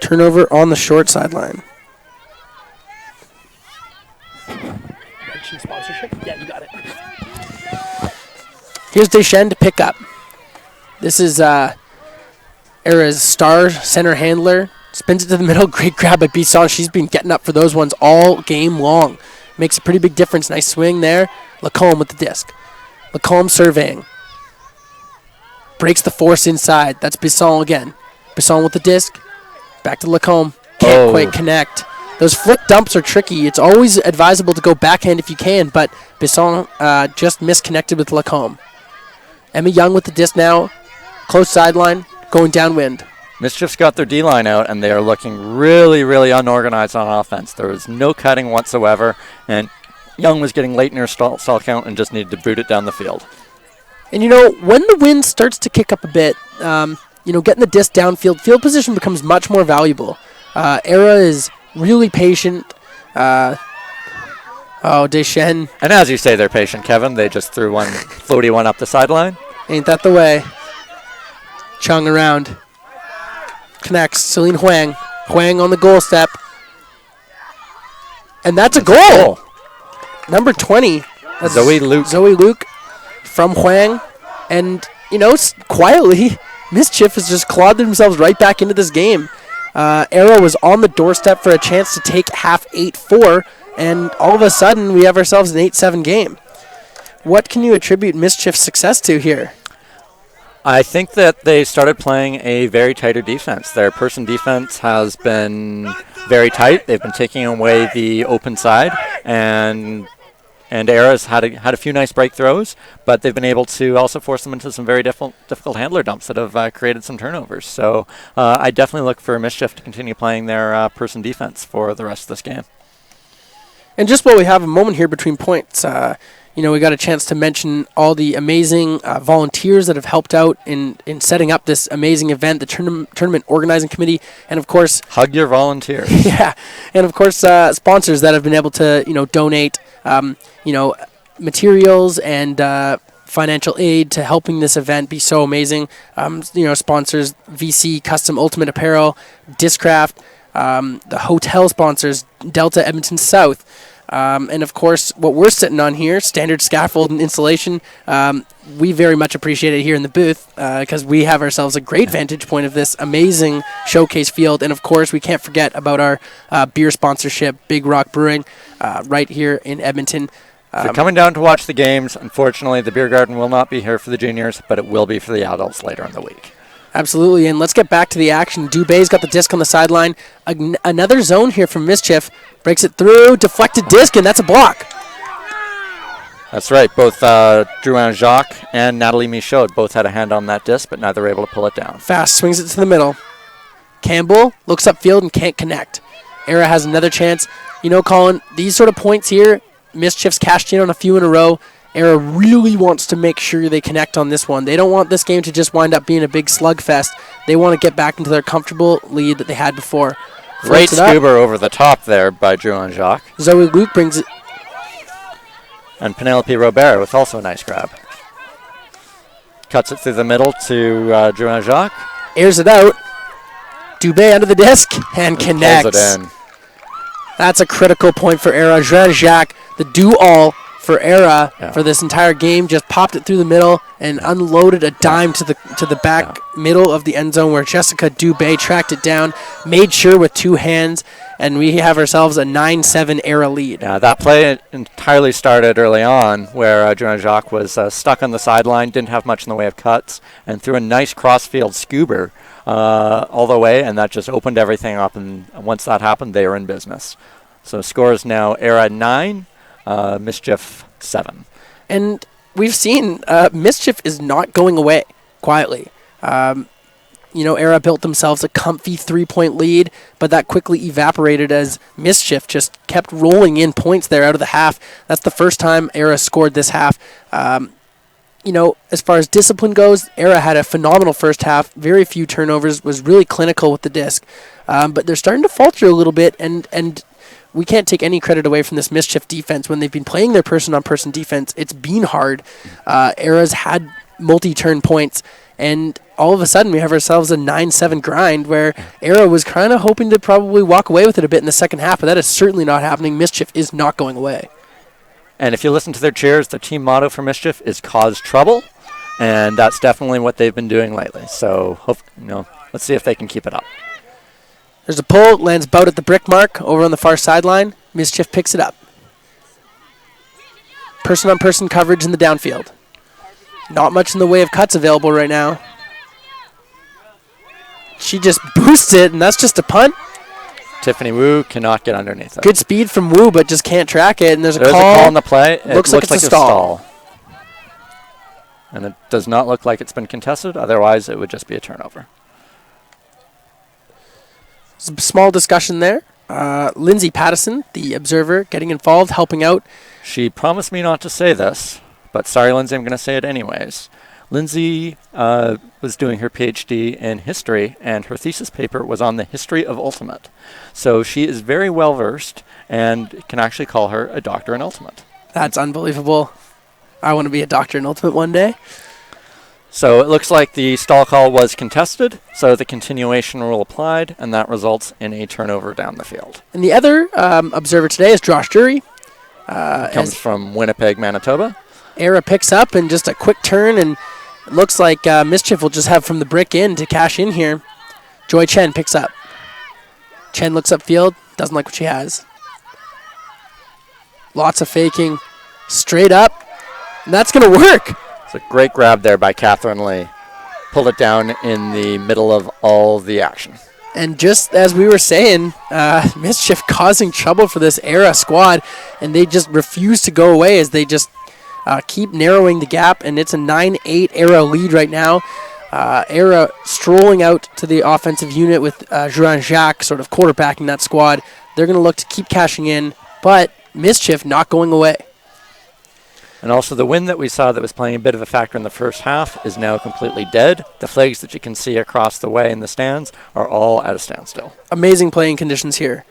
Turnover on the short sideline. Sponsorship? Yeah, you got it. Here's Deschênes to pick up. This is Aera's star center handler. Spins it to the middle. Great grab by Bisson. She's been getting up for those ones all game long. Makes a pretty big difference. Nice swing there. Lacombe with the disc. Lacombe surveying. Breaks the force inside. That's Bisson again. Bisson with the disc. Back to Lacombe. Can't quite connect. Those flick dumps are tricky. It's always advisable to go backhand if you can, but Bisson just misconnected with Lacombe. Emma Young with the disc now. Close sideline. Going downwind. Mischief's got their D-line out, and they are looking really, really unorganized on offense. There was no cutting whatsoever, and Young was getting late in her stall count and just needed to boot it down the field. And, when the wind starts to kick up a bit, getting the disc downfield, field position becomes much more valuable. Aera is really patient. Deschênes. And as you say, they're patient, Kevin. They just threw one floaty one up the sideline. Ain't that the way? Chung around. Connects. Celine Huang. Huang on the goal step. And that's a goal. Number 20. That's Zoe Luke from Huang. And, quietly, Mischief has just clawed themselves right back into this game. Aera was on the doorstep for a chance to take half 8-4, and all of a sudden we have ourselves an 8-7 game. What can you attribute Mischief's success to here? I think that they started playing a very tighter defense. Their person defense has been very tight. They've been taking away the open side, and Aera's had a few nice break throws, but they've been able to also force them into some very difficult handler dumps that have created some turnovers. So I definitely look for Mischief to continue playing their person defense for the rest of this game. And just while we have a moment here between points, we got a chance to mention all the amazing volunteers that have helped out in setting up this amazing event, the tournament organizing committee, and of course... Hug your volunteers. Yeah, and of course sponsors that have been able to, donate, materials and financial aid to helping this event be so amazing. Sponsors, VC, Custom Ultimate Apparel, Discraft, the hotel sponsors, Delta Edmonton South, and of course, what we're sitting on here, Standard Scaffold and Installation, we very much appreciate it here in the booth because we have ourselves a great vantage point of this amazing showcase field. And of course, we can't forget about our beer sponsorship, Big Rock Brewing, right here in Edmonton. If you're coming down to watch the games, unfortunately, the beer garden will not be here for the juniors, but it will be for the adults later in the week. Absolutely, and let's get back to the action. Dubé's got the disc on the sideline. Another zone here from Mischief. Breaks it through, deflected disc, and that's a block. That's right. Both Drouin Jacques and Natalie Michaud both had a hand on that disc, but neither were able to pull it down. Fast, swings it to the middle. Campbell looks upfield and can't connect. Aera has another chance. Colin, these sort of points here, Mischief's cashed in on a few in a row. Aera really wants to make sure they connect on this one. They don't want this game to just wind up being a big slugfest. They want to get back into their comfortable lead that they had before. Great scuba over the top there by Drouin Jacques. Zoe Luke brings it. And Penelope Robert with also a nice grab. Cuts it through the middle to Drouin Jacques. Airs it out. Dubé under the disc and connects. Pulls it in. That's a critical point for Aera. Drouin Jacques, the do-all for Aera for this entire game, just popped it through the middle and unloaded a dime to the back middle of the end zone where Jessica Dubé tracked it down, made sure with two hands, and we have ourselves a 9-7 Aera lead. Yeah, that play entirely started early on where Drouin Jacques was stuck on the sideline, didn't have much in the way of cuts, and threw a nice cross-field scuba all the way, and that just opened everything up, and once that happened, they were in business. So score is now Aera 9, Mischief 7. And we've seen Mischief is not going away quietly. Aera built themselves a comfy 3-point lead, but that quickly evaporated as Mischief just kept rolling in points there out of the half. That's the first time Aera scored this half. as far as discipline goes, Aera had a phenomenal first half, very few turnovers, was really clinical with the disc. But they're starting to falter a little bit, and we can't take any credit away from this Mischief defense. When they've been playing their person-on-person defense, it's been hard. Aera's had multi-turn points, and all of a sudden we have ourselves a 9-7 grind where Aera was kind of hoping to probably walk away with it a bit in the second half, but that is certainly not happening. Mischief is not going away. And if you listen to their cheers, the team motto for Mischief is cause trouble, and that's definitely what they've been doing lately. So, let's see if they can keep it up. There's a pull, lands about at the brick mark over on the far sideline. Mischief picks it up. Person-on-person coverage in the downfield. Not much in the way of cuts available right now. She just boosts it, and that's just a punt. Tiffany Wu cannot get underneath it. Good speed from Wu, but just can't track it, and there's a call. There's a call on the play. It looks like it's a stall. And it does not look like it's been contested. Otherwise, it would just be a turnover. Some small discussion there. Lindsay Pattison, the observer, getting involved, helping out. She promised me not to say this, but sorry, Lindsay, I'm going to say it anyways. Lindsay was doing her PhD in history, and her thesis paper was on the history of Ultimate. So she is very well versed and can actually call her a doctor in Ultimate. That's unbelievable. I want to be a doctor in Ultimate one day. So it looks like the stall call was contested, so the continuation rule applied, and that results in a turnover down the field. And the other observer today is Josh Jury. Comes from Winnipeg, Manitoba. Aera picks up and just a quick turn, and it looks like Mischief will just have from the brick in to cash in here. Joy Chen picks up. Chen looks upfield, doesn't like what she has. Lots of faking, straight up, and that's going to work. It's a great grab there by Catherine Lee. Pulled it down in the middle of all the action. And just as we were saying, Mischief causing trouble for this Aera squad, and they just refuse to go away as they just keep narrowing the gap, and it's a 9-8 Aera lead right now. Aera strolling out to the offensive unit with Juan Jacques sort of quarterbacking that squad. They're going to look to keep cashing in, but Mischief not going away. And also the wind that we saw that was playing a bit of a factor in the first half is now completely dead. The flags that you can see across the way in the stands are all at a standstill. Amazing playing conditions here.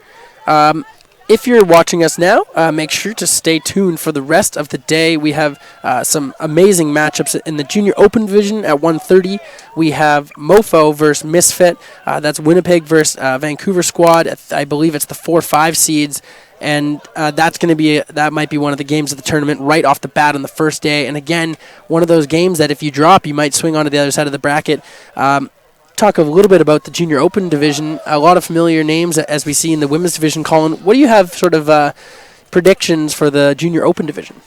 If you're watching us now, make sure to stay tuned for the rest of the day. We have some amazing matchups in the Junior Open Division at 1:30. We have Mofo versus Misfit. That's Winnipeg versus Vancouver squad. I believe it's the 4-5 seeds. And that might be one of the games of the tournament right off the bat on the first day. And again, one of those games that if you drop, you might swing onto the other side of the bracket. Talk a little bit about the Junior Open division. A lot of familiar names as we see in the women's division. Colin, what do you have sort of predictions for the Junior Open division?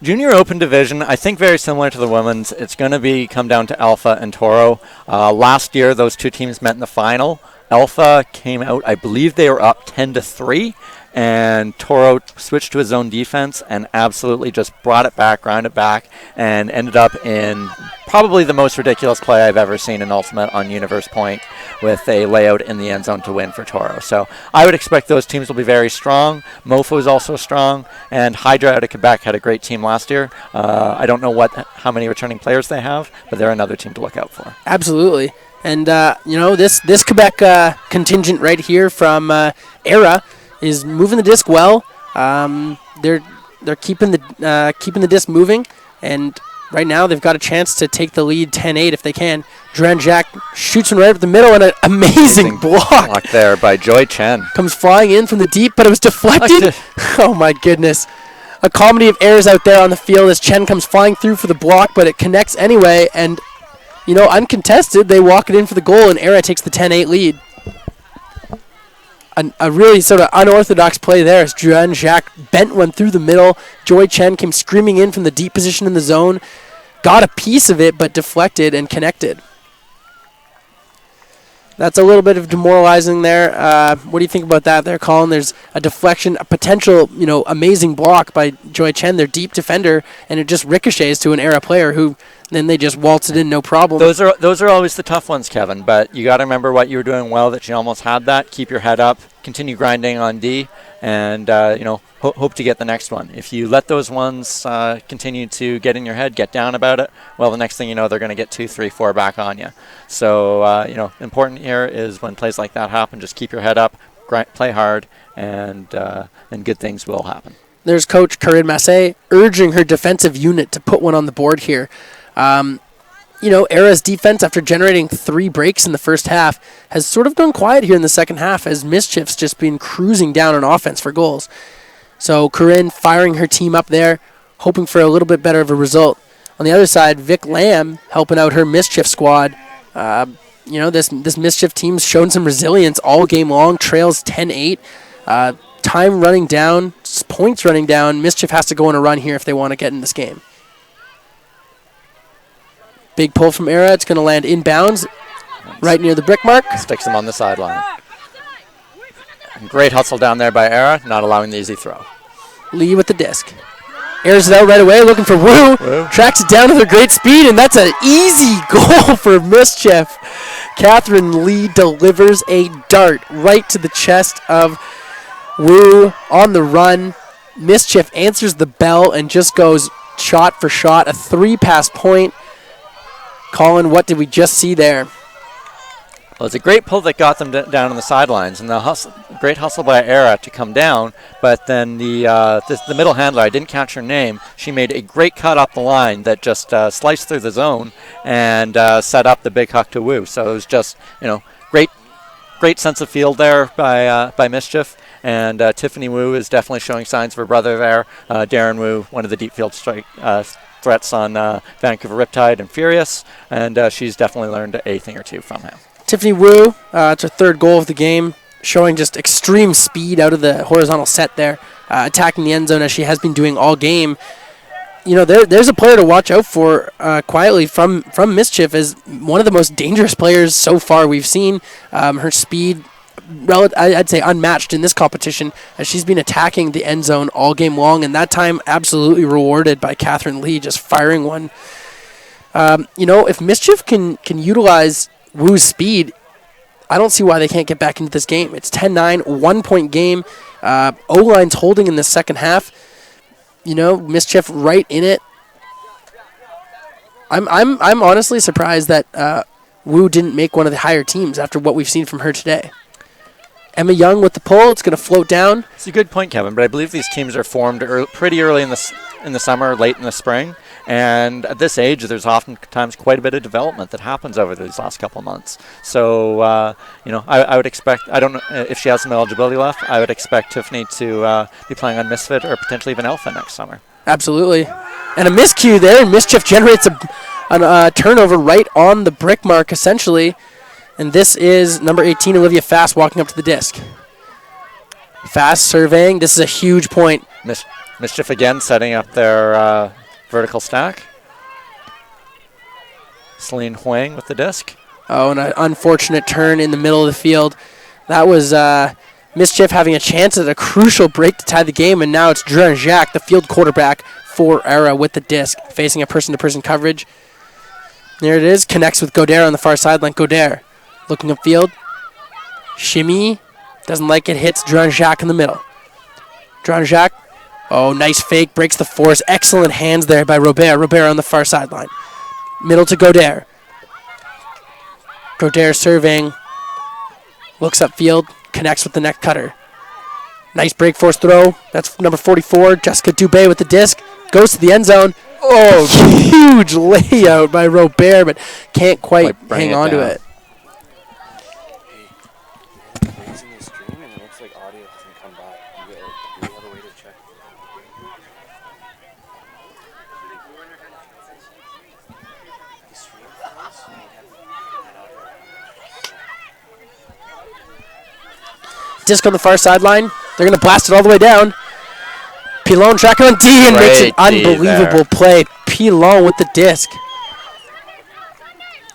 Junior Open division, I think very similar to the women's. It's going to come down to Alpha and Toro. Last year, those two teams met in the final. Alpha came out, I believe they were up 10-3. And Toro switched to his own defense and absolutely just brought it back, ground it back, and ended up in probably the most ridiculous play I've ever seen in Ultimate on Universe Point with a layout in the end zone to win for Toro. So I would expect those teams will be very strong. Mofo is also strong, and Hydra out of Quebec had a great team last year. I don't know how many returning players they have, but they're another team to look out for. Absolutely. And, this Quebec contingent right here from Aera is moving the disc well. They're keeping the disc moving, and right now they've got a chance to take the lead 10-8 if they can. Juan Jacques shoots one right up the middle, and an amazing block there by Joy Chen. Comes flying in from the deep, but it was deflected. Oh my goodness. A comedy of errors out there on the field as Chen comes flying through for the block, but it connects anyway, and uncontested, they walk it in for the goal, and Aera takes the 10-8 lead. A really sort of unorthodox play there as Juan Jacques bent one through the middle. Joy Chen came screaming in from the deep position in the zone. Got a piece of it, but deflected and connected. That's a little bit of demoralizing there. What do you think about that there, Colin? There's a deflection, a potential, amazing block by Joy Chen, their deep defender, and it just ricochets to an Aera player who Then they just waltz it in, no problem. Those are always the tough ones, Kevin. But you got to remember what you were doing well, that you almost had that. Keep your head up. Continue grinding on D, and hope to get the next one. If you let those ones continue to get in your head, get down about it, well, the next thing you know, they're going to get 2, 3, 4 back on you. So important here is when plays like that happen, just keep your head up, play hard, and good things will happen. There's Coach Corinne Massé urging her defensive unit to put one on the board here. Aera's defense, after generating 3 breaks in the first half, has sort of gone quiet here in the second half as Mischief's just been cruising down on offense for goals. So Corinne firing her team up there, hoping for a little bit better of a result. On the other side, Vic Lamb helping out her Mischief squad. This Mischief team's shown some resilience all game long, trails 10-8. Time running down, points running down. Mischief has to go on a run here if they want to get in this game. Big pull from Aera. It's going to land inbounds right near the brick mark. Sticks him on the sideline. Great hustle down there by Aera, not allowing the easy throw. Lee with the disc. Airs it out right away, looking for Wu. Tracks it down with her great speed, and that's an easy goal for Mischief. Catherine Lee delivers a dart right to the chest of Wu on the run. Mischief answers the bell and just goes shot for shot. A 3-pass point. Colin, what did we just see there? Well, it's a great pull that got them down on the sidelines, and the great hustle by Aera to come down. But then the middle handler, I didn't catch her name. She made a great cut up the line that just sliced through the zone and set up the big hook to Wu. So it was just great sense of field there by Mischief. And Tiffany Wu is definitely showing signs of her brother there. Darren Wu, one of the deep field threats on Vancouver Riptide and Furious, and she's definitely learned a thing or two from him. Tiffany Wu, it's her 3rd goal of the game, showing just extreme speed out of the horizontal set there, attacking the end zone as she has been doing all game. There's a player to watch out for quietly from Mischief, as one of the most dangerous players so far we've seen. Her speed, I'd say unmatched in this competition, as she's been attacking the end zone all game long, and that time absolutely rewarded by Catherine Lee just firing one. If Mischief can utilize Wu's speed, I don't see why they can't get back into this game. It's 10-9, 1-point game. O-line's holding in the second half. Mischief right in it. I'm honestly surprised that Wu didn't make one of the higher teams after what we've seen from her today. Emma Young with the pull. It's going to float down. It's a good point, Kevin, but I believe these teams are formed pretty early in the summer, late in the spring. And at this age, there's oftentimes quite a bit of development that happens over these last couple of months. So, I would expect, I don't know if she has some eligibility left, I would expect Tiffany to be playing on Misfit or potentially even Alpha next summer. Absolutely. And a miscue there, and Mischief generates a turnover right on the brick mark, essentially. And this is number 18, Olivia Fast, walking up to the disc. Fast surveying. This is a huge point. Mischief again setting up their vertical stack. Celine Huang with the disc. Oh, and an unfortunate turn in the middle of the field. That was Mischief having a chance at a crucial break to tie the game, and now it's Drew Jacques, the field quarterback for Aera, with the disc, facing a person-to-person coverage. There it is. Connects with Godere on the far sideline. Godere looking upfield. Shimmy. Doesn't like it. Hits Drew Jacques in the middle. Drew Jacques. Oh, nice fake. Breaks the force. Excellent hands there by Robert. Robert on the far sideline. Middle to Godere. Godere surveying. Looks upfield. Connects with the neck cutter. Nice break force throw. That's number 44. Jessica Dubé with the disc. Goes to the end zone. Oh, huge layout by Robert, but can't quite hang on to it. Disc on the far sideline. They're going to blast it all the way down. Pilon tracking on D and makes an unbelievable play. Pilon with the disc.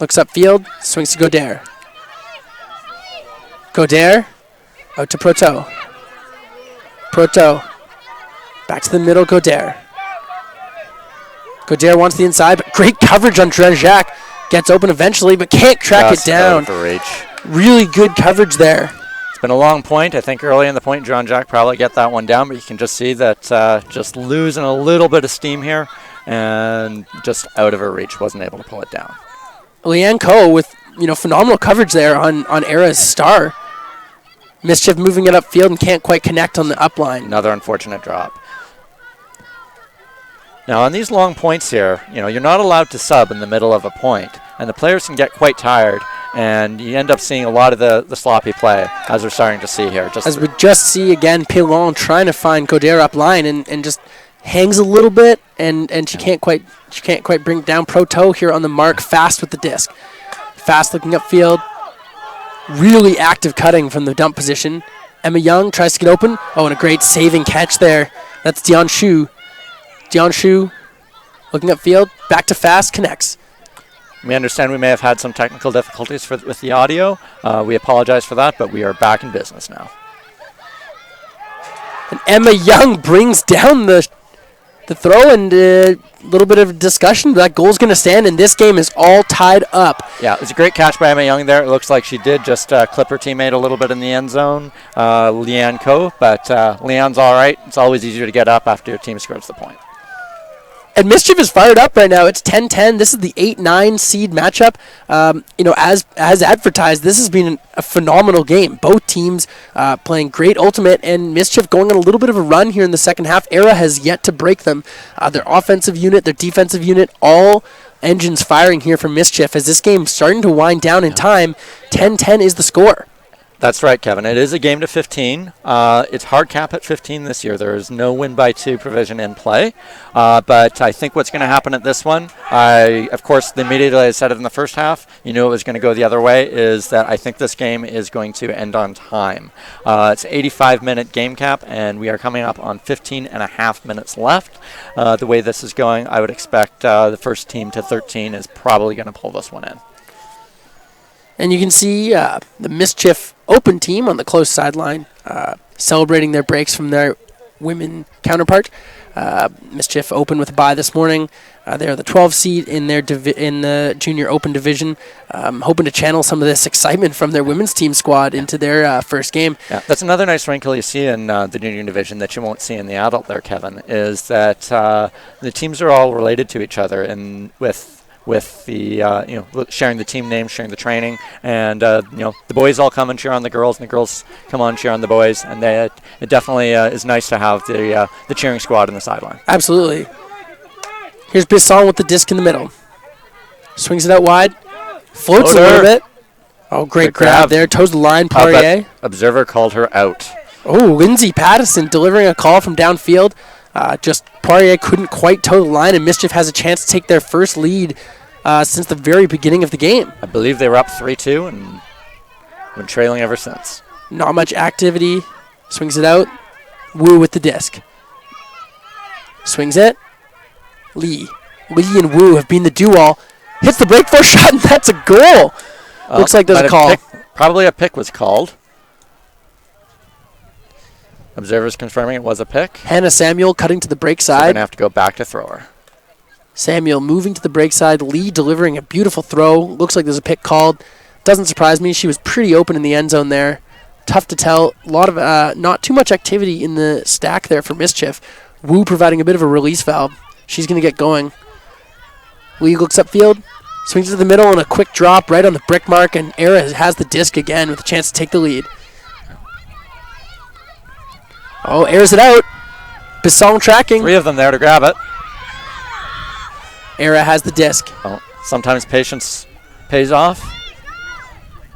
Looks upfield. Swings to Godere. Godere. Out to Proto. Proto. Back to the middle, Godere. Godere wants the inside, but great coverage on Drenjak. Gets open eventually, but can't track it down. Out of reach. Really good coverage there. It's been a long point. I think early in the point, Drenjak probably get that one down, but you can just see that just losing a little bit of steam here and just out of her reach. Wasn't able to pull it down. Leanne Coe with phenomenal coverage there on Aera's star. Mischief moving it upfield and can't quite connect on the upline. Another unfortunate drop. Now on these long points here, you're not allowed to sub in the middle of a point, and the players can get quite tired, and you end up seeing a lot of the sloppy play, as we're starting to see here. As we just see again, Pilon trying to find Godere up line and just hangs a little bit, and she can't quite bring it down. Proto here on the mark, fast with the disc. Fast looking upfield. Really active cutting from the dump position. Emma Young tries to get open. Oh, and a great saving catch there. That's Dion Shu. Dion Shu looking upfield. Back to fast, connects. We understand we may have had some technical difficulties with the audio. We apologize for that, but we are back in business now. And Emma Young brings down the throw, and a little bit of discussion. That goal's going to stand, and this game is all tied up. Yeah, it was a great catch by Emma Young there. It looks like she did just clip her teammate a little bit in the end zone, Leanne Coe, but Leanne's all right. It's always easier to get up after your team scores the point. And Mischief is fired up right now. It's 10-10. This is the 8-9 seed matchup. As advertised, this has been a phenomenal game. Both teams playing great ultimate, and Mischief going on a little bit of a run here in the second half. Aera has yet to break them. Their offensive unit, their defensive unit, all engines firing here for Mischief as this game's starting to wind down in time. 10-10 is the score. That's right, Kevin. It is a game to 15. It's hard cap at 15 this year. There is no win by 2 provision in play. But I think what's going to happen at this one, of course, immediately I said it in the first half, you knew it was going to go the other way, is that I think this game is going to end on time. It's an 85-minute game cap, and we are coming up on 15 and a half minutes left. The way this is going, I would expect the first team to 13 is probably going to pull this one in. And you can see the Mischief Open team on the close sideline celebrating their breaks from their women counterpart. Mischief Open with a bye this morning. They're the 12 seed in their in the Junior Open division, hoping to channel some of this excitement from their women's team squad into their first game. Yeah, that's another nice wrinkle you see in the Junior division that you won't see in the adult there, Kevin, is that the teams are all related to each other, and with the sharing the team names, sharing the training, and the boys all come and cheer on the girls, and the girls come on and cheer on the boys, and it definitely is nice to have the cheering squad on the sideline. Absolutely. Here's Bisson with the disc in the middle. Swings it out wide, floats a little bit. Oh, great grab there, toes the line. Poirier. Observer called her out. Oh, Lindsay Pattison delivering a call from downfield. Just Poirier couldn't quite toe the line, and Mischief has a chance to take their first lead since the very beginning of the game. I believe they were up 3-2 and been trailing ever since. Not much activity. Swings it out. Wu with the disc. Swings it. Lee and Wu have been the do-all. Hits the break force shot, and that's a goal. Looks like there's a call. Probably a pick was called. Observers confirming it was a pick. Hannah Samuel cutting to the break side. We're going to have to go back to thrower. Samuel moving to the break side. Lee delivering a beautiful throw. Looks like there's a pick called. Doesn't surprise me. She was pretty open in the end zone there. Tough to tell. A lot of not too much activity in the stack there for Mischief. Wu providing a bit of a release valve. She's going to get going. Lee looks upfield. Swings to the middle and a quick drop right on the brick mark. And Aera has the disc again with a chance to take the lead. Oh, airs it out. Bisson tracking. 3 of them there to grab it. Aera has the disc. Oh, sometimes patience pays off.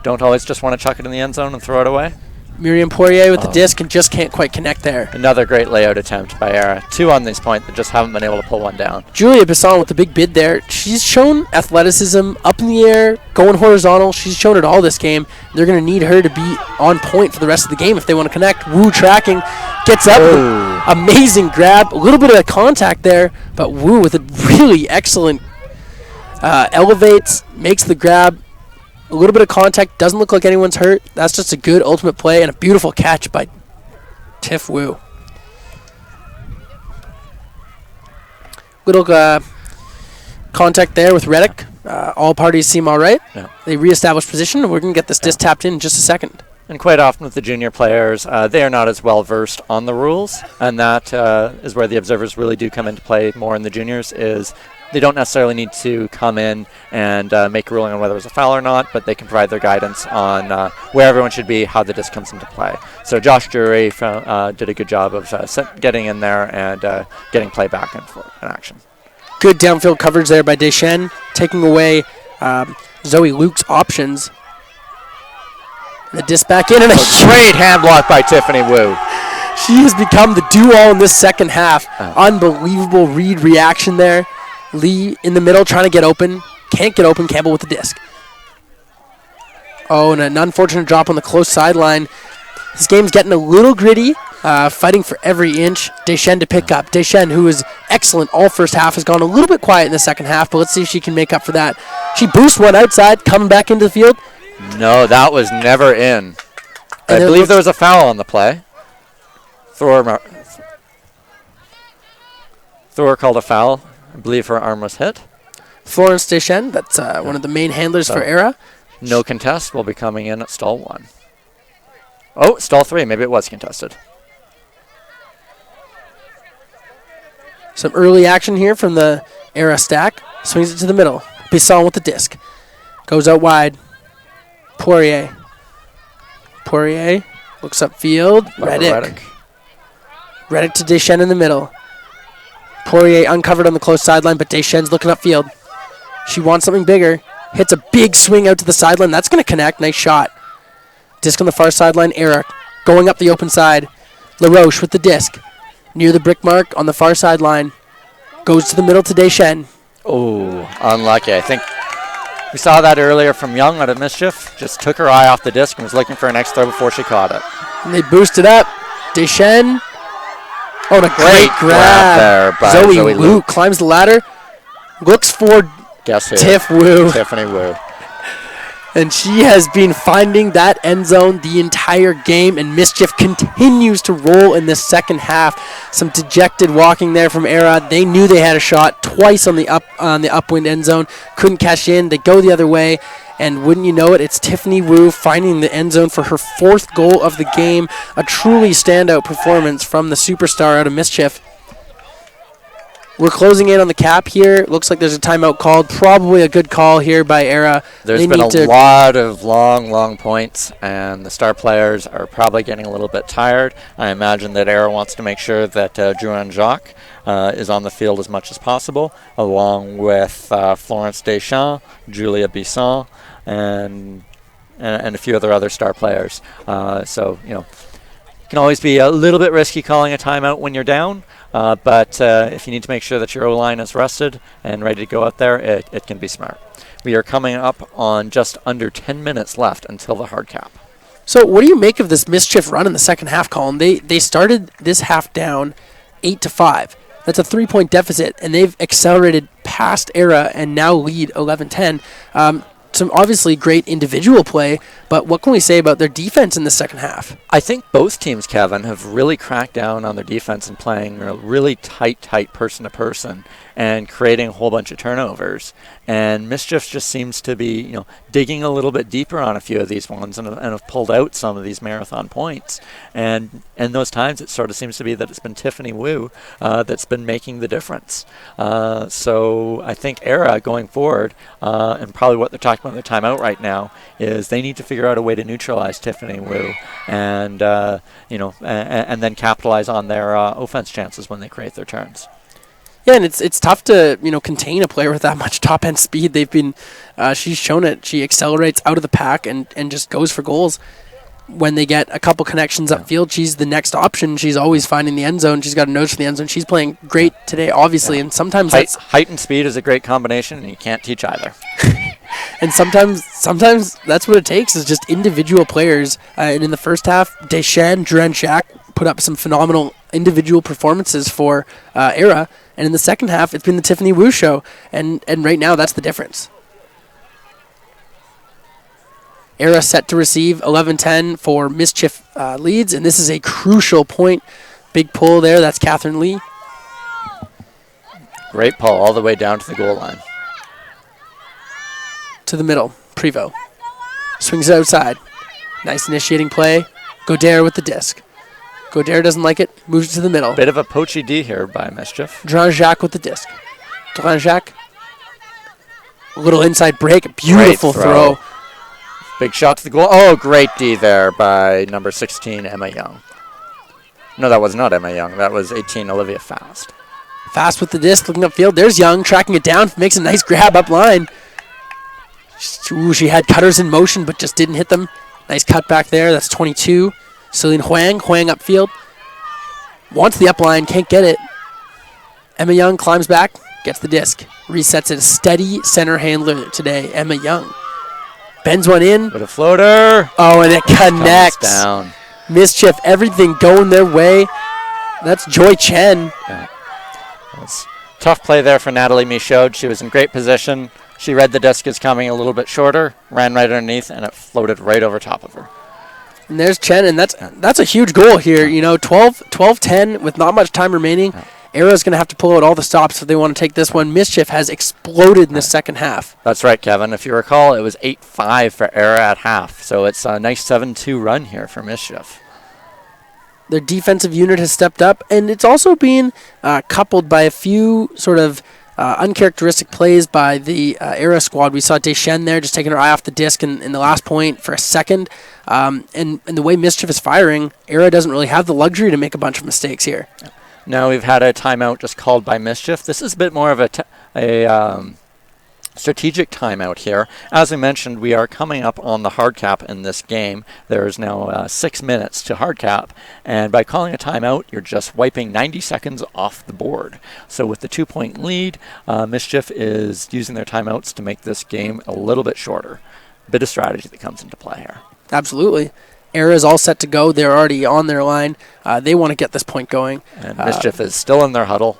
Don't always just want to chuck it in the end zone and throw it away. Miriam Poirier with the disc and just can't quite connect there. Another great layout attempt by Aera. 2 on this point that just haven't been able to pull one down. Julia Bisson with the big bid there. She's shown athleticism up in the air, going horizontal. She's shown it all this game. They're going to need her to be on point for the rest of the game if they want to connect. Wu tracking, gets up. Amazing grab. A little bit of contact there, but Wu with a really excellent elevates, makes the grab. A little bit of contact, doesn't look like anyone's hurt. That's just a good ultimate play and a beautiful catch by Tiff Wu. Little Contact there with Reddick. All parties seem all right. Yeah. They reestablish position, and we're going to get this disc tapped in just a second. And quite often with the junior players, they are not as well versed on the rules, and that is where the observers really do come into play more in the juniors. Is they don't necessarily need to come in and make a ruling on whether it was a foul or not, but they can provide their guidance on where everyone should be, how the disc comes into play. So Josh Drury did a good job of getting in there and getting play back in action. Good downfield coverage there by Deschênes, taking away Zoe Luke's options. The disc back in, and a great hand block by Tiffany Wu. She has become the do-all in this second half. Unbelievable read reaction there. Lee in the middle trying to get open. Can't get open. Campbell with the disc. Oh, and an unfortunate drop on the close sideline. This game's getting a little gritty. Fighting for every inch. Deschênes to pick up. Deschênes, who was excellent all first half, has gone a little bit quiet in the second half, but let's see if she can make up for that. She boosts one outside, coming back into the field. No, that was never in. I believe there was a foul on the play. Thor called a foul. I believe her arm was hit. Florence Deschênes, that's one of the main handlers for Aera. No contest will be coming in at stall 1. Oh, stall 3. Maybe it was contested. Some early action here from the Aera stack. Swings it to the middle. Bisson with the disc. Goes out wide. Poirier looks upfield. Reddick to Deschênes in the middle. Poirier uncovered on the close sideline, but Deschênes looking upfield. She wants something bigger. Hits a big swing out to the sideline. That's going to connect. Nice shot. Disc on the far sideline. Aera going up the open side. LaRoche with the disc. Near the brick mark on the far sideline. Goes to the middle to Deschênes. Oh, unlucky. I think we saw that earlier from Young out of Mischief. Just took her eye off the disc and was looking for an next throw before she caught it. And they boosted up. Deschênes. Oh, and a great grab there by Zoe Luke climbs the ladder. Looks for Tiffany Wu. And she has been finding that end zone the entire game, and Mischief continues to roll in this second half. Some dejected walking there from Aera. They knew they had a shot twice on the upwind end zone. Couldn't cash in. They go the other way, and wouldn't you know it, it's Tiffany Wu finding the end zone for her 4th goal of the game. A truly standout performance from the superstar out of Mischief. We're closing in on the cap here. Looks like there's a timeout called. Probably a good call here by Aera. There's been a lot of long points, and the star players are probably getting a little bit tired. I imagine that Aera wants to make sure that Joanne Jacques is on the field as much as possible, along with Florence Deschênes, Julia Bisson, and a few other star players. So, you know, it can always be a little bit risky calling a timeout when you're down. But if you need to make sure that your O-line is rested and ready to go out there, it can be smart. We are coming up on just under 10 minutes left until the hard cap. So what do you make of this Mischief run in the second half, Colin? They started this half down 8-5. That's a 3-point deficit, and they've accelerated past Aera and now lead 11-10. Some obviously great individual play, but what can we say about their defense in the second half? I think both teams, Kevin, have really cracked down on their defense and playing really tight person-to-person and creating a whole bunch of turnovers. And Mischief just seems to be, digging a little bit deeper on a few of these ones and have pulled out some of these marathon points. And in those times, it sort of seems to be that it's been Tiffany Wu that's been making the difference. So I think Aera going forward, and probably what they're talking about in their timeout right now, is they need to figure out a way to neutralize Tiffany Wu and and then capitalize on their offense chances when they create their turns. Yeah, and it's tough to contain a player with that much top end speed. They've been she's shown it. She accelerates out of the pack and just goes for goals. When they get a couple connections upfield, she's the next option. She's always finding the end zone. She's got a nose for the end zone. She's playing great today, obviously, and sometimes height and speed is a great combination, and you can't teach either. And sometimes that's what it takes is just individual players. And in the first half, Deschênes, Duran-Shack put up some phenomenal individual performances for Aera. And in the second half, it's been the Tiffany Wu show. And right now, that's the difference. Aera set to receive 11-10 for Mischief leads. And this is a crucial point. Big pull there. That's Catherine Lee. Great pull all the way down to the goal line. to the middle. Prevost swings it outside. Nice initiating play. Godere with the disc. Godere doesn't like it. Moves it to the middle. Bit of a poachy D here by Mischief. Dranjak with the disc. Dranjak. A little inside break. Beautiful throw. Big shot to the goal. Oh, great D there by number 16, Emma Young. No, that was not Emma Young. That was 18, Olivia Fast. Fast with the disc, looking upfield. There's Young, tracking it down. Makes a nice grab up line. Ooh, she had cutters in motion, but just didn't hit them. Nice cut back there. That's 22. Celine Huang upfield. Wants the up line, can't get it. Emma Young climbs back, gets the disc. Resets it. A steady center handler today, Emma Young. Bends one in. With a floater. Oh, and it connects. Comes down. Mischief, everything going their way. That's Joy Chen. Yeah. That's tough play there for Natalie Michaud. She was in great position. She read the disc is coming a little bit shorter, ran right underneath, and it floated right over top of her. And there's Chen, and that's a huge goal here. 12-10 with not much time remaining. Yeah. Aera's going to have to pull out all the stops if they want to take this one. Mischief has exploded in the second half. That's right, Kevin. If you recall, it was 8-5 for Aera at half, so it's a nice 7-2 run here for Mischief. Their defensive unit has stepped up, and it's also been coupled by a few sort of uncharacteristic plays by the Aera squad. We saw Deschênes there just taking her eye off the disc in the last point for a second. And the way Mischief is firing, Aera doesn't really have the luxury to make a bunch of mistakes here. Now we've had a timeout just called by Mischief. This is a bit more of a strategic timeout here. As I mentioned, we are coming up on the hard cap in this game. There is now 6 minutes to hard cap, and by calling a timeout, you're just wiping 90 seconds off the board. So with the 2-point lead, Mischief is using their timeouts to make this game a little bit shorter. Bit of strategy that comes into play here. Absolutely. Aera is all set to go. They're already on their line. They want to get this point going. And Mischief is still in their huddle.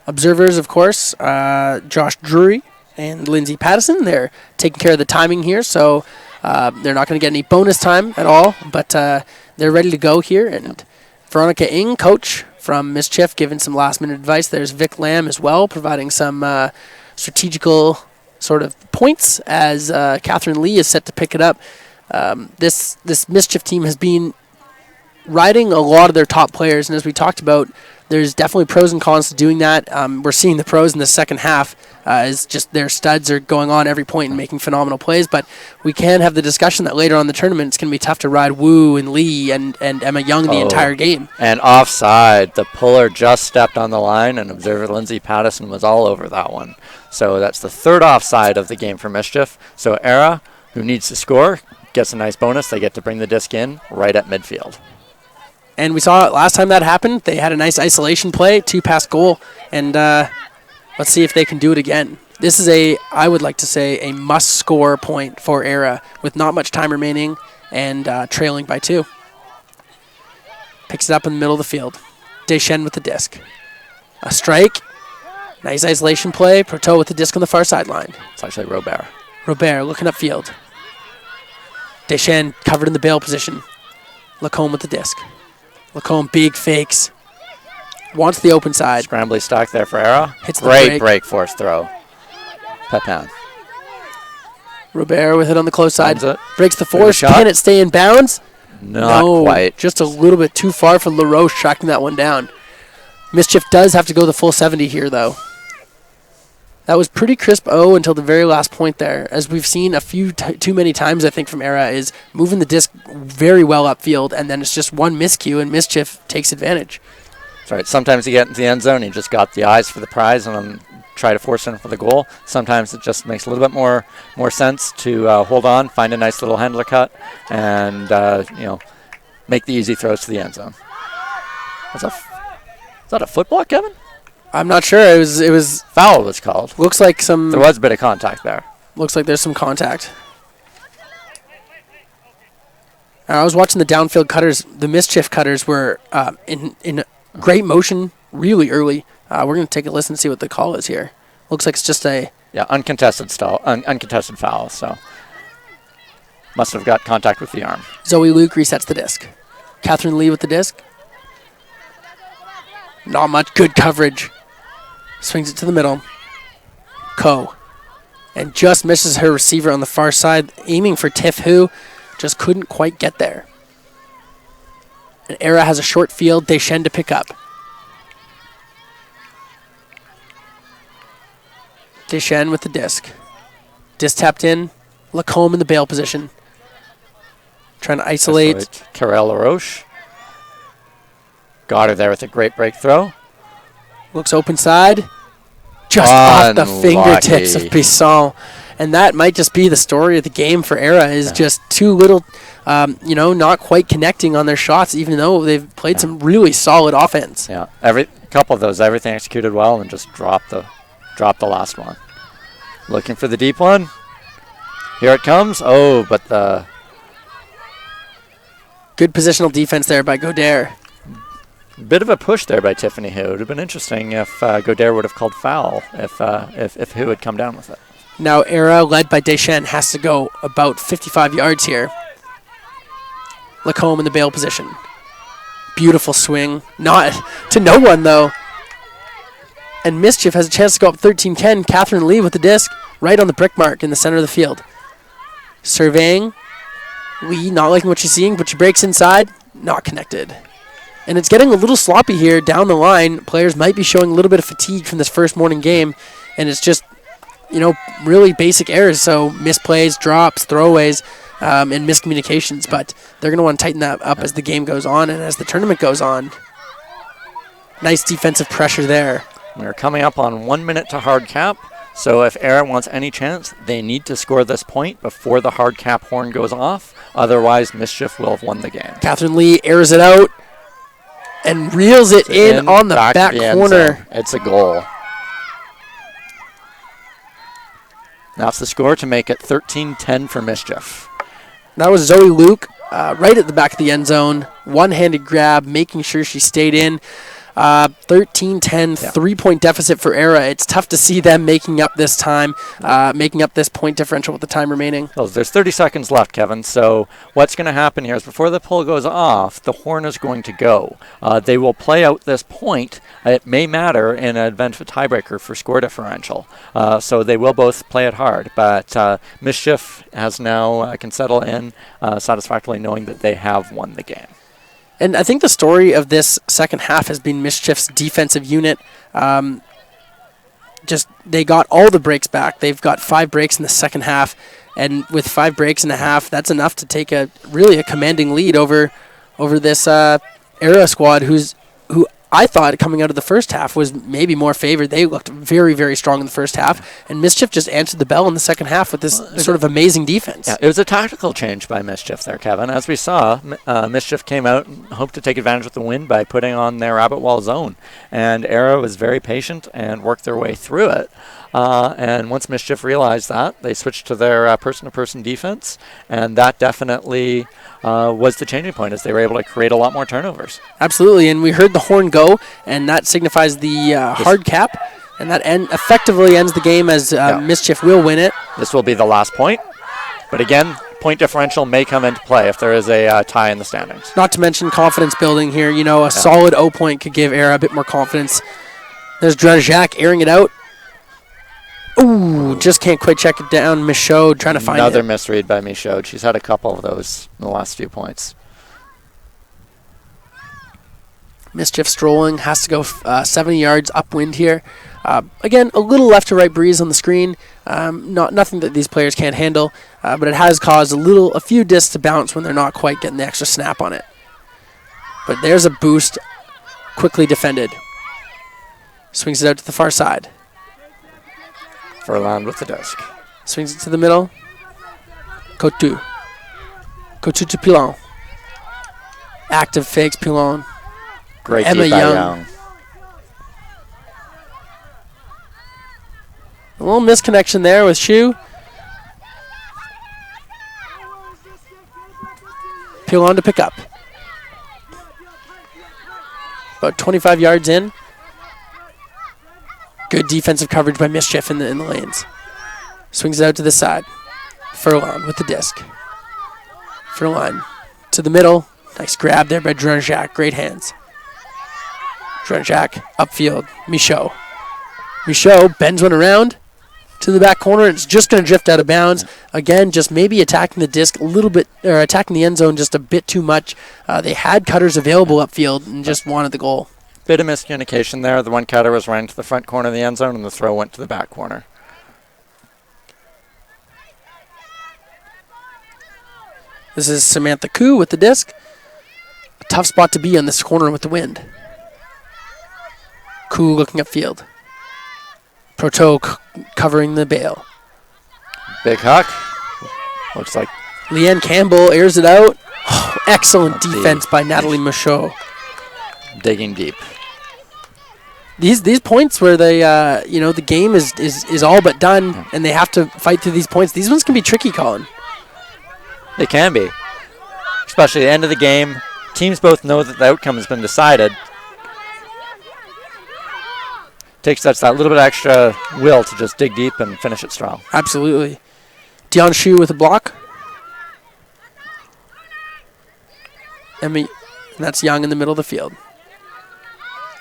Observers, of course, Josh Drury and Lindsay Pattison. They're taking care of the timing here, so they're not going to get any bonus time at all, but they're ready to go here. And Veronica Ng, coach from Mischief, giving some last-minute advice. There's Vic Lamb as well, providing some strategical sort of points as Catherine Lee is set to pick it up. This Mischief team has been riding a lot of their top players, and as we talked about, there's definitely pros and cons to doing that. We're seeing the pros in the second half is just their studs are going on every point and making phenomenal plays, but we can have the discussion that later on in the tournament it's going to be tough to ride Wu and Lee and Emma Young the entire game. And offside, the puller just stepped on the line, and observer Lindsay Pattison was all over that one. So that's the third offside of the game for Mischief. So Aera, who needs to score, gets a nice bonus. They get to bring the disc in right at midfield. And we saw it last time that happened. They had a nice isolation play, 2-pass goal, and let's see if they can do it again. This is I would like to say, a must-score point for Aera with not much time remaining and trailing by 2. Picks it up in the middle of the field. Deschênes with the disc. A strike. Nice isolation play. Proteau with the disc on the far sideline. It's actually Robert. Robert looking upfield. Deschênes covered in the bail position. Lacombe with the disc. Lacombe, big fakes. Wants the open side. Scrambly stack there for Aera. Hits the Great break force throw. Pepin. Robert with it on the close side. Breaks the force. Shot. Can it stay in bounds? Not quite. Just a little bit too far for LaRoche tracking that one down. Mischief does have to go the full 70 here, though. That was pretty crisp until the very last point there. As we've seen a few too many times, I think, from Aera, is moving the disc very well upfield, and then it's just one miscue, and Mischief takes advantage. That's right. Sometimes you get into the end zone, you just got the eyes for the prize and try to force in for the goal. Sometimes it just makes a little bit more sense to hold on, find a nice little handler cut, and make the easy throws to the end zone. Is that a foot block, Kevin? I'm not sure. It was foul was called. Looks like there was a bit of contact there. Looks like there's some contact. I was watching the downfield cutters. The Mischief cutters were in great motion really early. We're going to take a listen and see what the call is here. Looks like it's just uncontested foul. So must have got contact with the arm. Zoe Luke resets the disc. Catherine Lee with the disc. Not much good coverage. Swings it to the middle. Coe. and just misses her receiver on the far side, aiming for Tiff, who just couldn't quite get there. And Aera has a short field, Deschênes to pick up. Deschênes with the disc. Disc tapped in, Lacombe in the bail position. Trying to isolate. Carol LaRoche. Got her there with a great break throw. Looks open side. Just off the fingertips of Bisson. And that might just be the story of the game for Aera, is just too little, not quite connecting on their shots, even though they've played some really solid offense. Yeah, every couple of those, everything executed well, and just dropped the last one. Looking for the deep one. Here it comes. Oh, but the... Good positional defense there by Godert. Bit of a push there by Tiffany Hu. It would have been interesting if Godert would have called foul if Hu had come down with it. Now Aera, led by Deschênes, has to go about 55 yards here. Lacombe in the bail position. Beautiful swing. Not to no one, though. And Mischief has a chance to go up 13-10. Catherine Lee with the disc right on the brick mark in the center of the field. Surveying. Lee not liking what she's seeing, but she breaks inside. Not connected. And it's getting a little sloppy here down the line. Players might be showing a little bit of fatigue from this first morning game. And it's just, really basic errors. So misplays, drops, throwaways, and miscommunications. But they're going to want to tighten that up as the game goes on and as the tournament goes on. Nice defensive pressure there. We're coming up on 1 minute to hard cap. So if Aera wants any chance, they need to score this point before the hard cap horn goes off. Otherwise, Mischief will have won the game. Catherine Lee airs it out and reels it in on the back corner. It's a goal. That's the score to make it 13-10 for Mischief. That was Zoe Luke right at the back of the end zone. One-handed grab, making sure she stayed in. 13-10, 3-point deficit for Aera. It's tough to see them making up this time, making up this point differential with the time remaining. Oh, there's 30 seconds left, Kevin. So what's going to happen here is before the pull goes off, the horn is going to go. They will play out this point. It may matter in an event of a tiebreaker for score differential. So they will both play it hard. But Mischief has now can settle in satisfactorily knowing that they have won the game. And I think the story of this second half has been Mischief's defensive unit. They got all the breaks back. They've got 5 breaks in the second half. And with 5 breaks and a half, that's enough to take a commanding lead over this Aera squad, who I thought coming out of the first half was maybe more favored. They looked very, very strong in the first half, and Mischief just answered the bell in the second half with this sort of amazing defense. Yeah, it was a tactical change by Mischief there, Kevin. As we saw, Mischief came out and hoped to take advantage of the win by putting on their rabbit wall zone, and Aera was very patient and worked their way through it. And once Mischief realized that, they switched to their person-to-person defense, and that definitely was the changing point as they were able to create a lot more turnovers. Absolutely, and we heard the horn go, and that signifies the hard cap, and that effectively ends the game as Mischief will win it. This will be the last point, but again, point differential may come into play if there is a tie in the standings. Not to mention confidence building here. A solid O point could give Aera a bit more confidence. There's Drajak airing it out. Ooh, just can't quite check it down. Michaud trying to find it. Another misread by Michaud. She's had a couple of those in the last few points. Mischief strolling, has to go 70 yards upwind here. Again, a little left to right breeze on the screen. Nothing that these players can't handle, but it has caused a few discs to bounce when they're not quite getting the extra snap on it. But there's a boost, quickly defended. Swings it out to the far side. Furlan with the disc. Swings it to the middle. Coutu to Pilon. Active fakes Pilon. Great Emma deep by Young. A little misconnection there with Shu. Pilon to pick up. About 25 yards in. Good defensive coverage by Mischief in the lanes. Swings it out to the side. Furlan with the disc. Furlan to the middle. Nice grab there by Drajak. Great hands. Drajak upfield. Michaud bends one around. to the back corner. It's just going to drift out of bounds. Again, just maybe attacking the disc a little bit, or attacking the end zone just a bit too much. They had cutters available upfield and just wanted the goal. Bit of miscommunication there. The one cutter was running to the front corner of the end zone, and the throw went to the back corner. This is Samantha Koo with the disc. A tough spot to be on this corner with the wind. Koo looking upfield. Proto covering the bail. Big huck. Looks like Leanne Campbell airs it out. Oh, excellent defense by Natalie Michaud. Digging deep. These points where they, the game is all but done, and they have to fight through these points. These ones can be tricky, Colin. They can be. Especially at the end of the game. Teams both know that the outcome has been decided. Takes that little bit extra will to just dig deep and finish it strong. Absolutely. Dion Shu with a block. And that's Young in the middle of the field.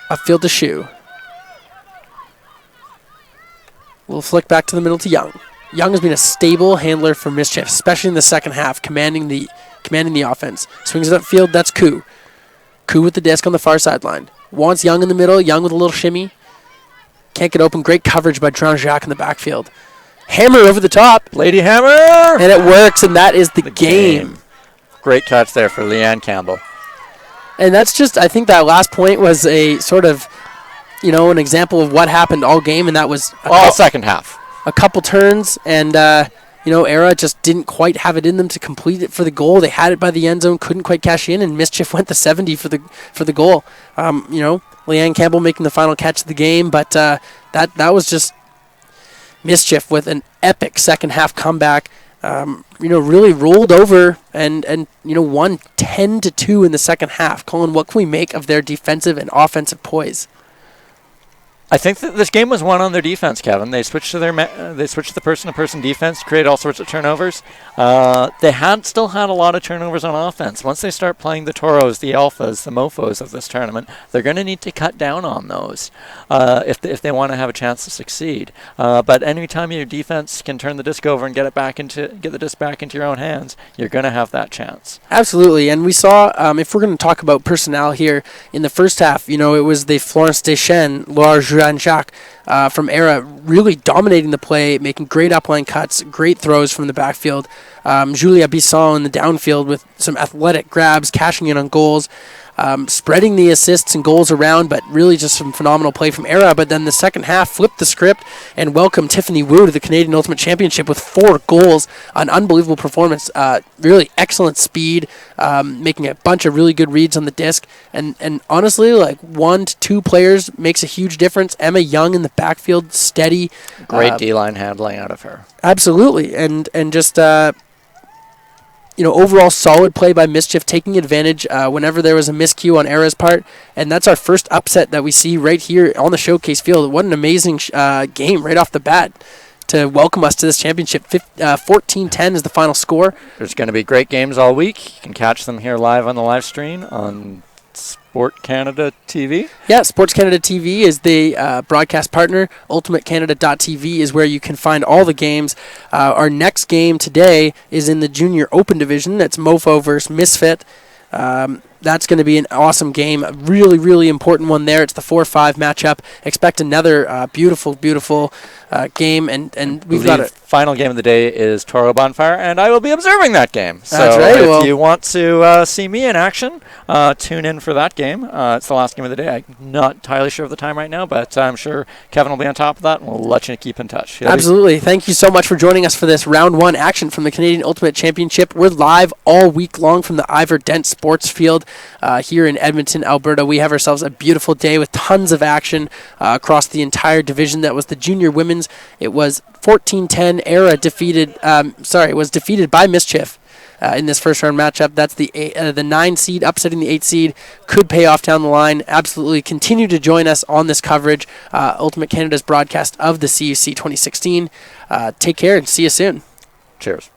Upfield to Shu. We'll flick back to the middle to Young. Young has been a stable handler for Mischief, especially in the second half, commanding the offense. Swings it upfield, that's Koo. Koo with the disc on the far sideline. Wants Young in the middle, Young with a little shimmy. Can't get open. Great coverage by Drown Jacques in the backfield. Hammer over the top. Lady Hammer! And it works, and that is the game. Great catch there for Leanne Campbell. And that's just, I think that last point was a sort of, an example of what happened all game, and that was all second half. A couple turns, and, Aera just didn't quite have it in them to complete it for the goal. They had it by the end zone, couldn't quite cash in, and Mischief went to 70 for the goal. Leanne Campbell making the final catch of the game, but that was just Mischief with an epic second half comeback. Really rolled over and won 10-2 in the second half. Colin, what can we make of their defensive and offensive poise? I think that this game was won on their defense, Kevin. They switched to the person-to-person defense, create all sorts of turnovers. They still had a lot of turnovers on offense. Once they start playing the Toros, the Alphas, the Mofos of this tournament, they're going to need to cut down on those if they want to have a chance to succeed. But anytime your defense can turn the disc over and get the disc back into your own hands, you're going to have that chance. Absolutely, and we saw, if we're going to talk about personnel here, in the first half, it was the Florence Deschênes, Laura Jacques from Aera really dominating the play, making great upline cuts, great throws from the backfield. Julia Bisson in the downfield with some athletic grabs, cashing in on goals, spreading the assists and goals around, but really just some phenomenal play from Aera. But then the second half flipped the script and welcomed Tiffany Wu to the Canadian Ultimate Championship with 4 goals, an unbelievable performance, really excellent speed, making a bunch of really good reads on the disc, and honestly, like 1 to 2 players makes a huge difference. Emma Young in the backfield, steady. Great D-line handling out of her. Absolutely, and just overall solid play by Mischief, taking advantage whenever there was a miscue on Aera's part, and that's our first upset that we see right here on the showcase field. What an amazing game right off the bat to welcome us to this championship. 14-10 is the final score. There's going to be great games all week. You can catch them here live on the live stream on SportsCanada.TV. Yeah, SportsCanada.TV is the broadcast partner. UltimateCanada.TV is where you can find all the games. Our next game today is in the Junior Open Division. That's Mofo versus Misfit. That's going to be an awesome game. A really, really important one there. It's the 4-5 matchup. Expect another beautiful, beautiful game. And we've got a final game of the day is Toro Bonfire, and I will be observing that game. So that's right. If you want to see me in action, tune in for that game. It's the last game of the day. I'm not entirely sure of the time right now, but I'm sure Kevin will be on top of that, and we'll let you keep in touch. Absolutely. Thank you so much for joining us for this round 1 action from the Canadian Ultimate Championship. We're live all week long from the Ivor Dent Sports Field here in Edmonton, Alberta. We have ourselves a beautiful day with tons of action across the entire division. That was the junior women's. It was 14-10. Aera was defeated by Mischief in this first round matchup. That's the 9 seed upsetting the 8 seed. Could pay off down the line. Absolutely continue to join us on this coverage. Ultimate Canada's broadcast of the CUC 2016. Take care and see you soon. Cheers.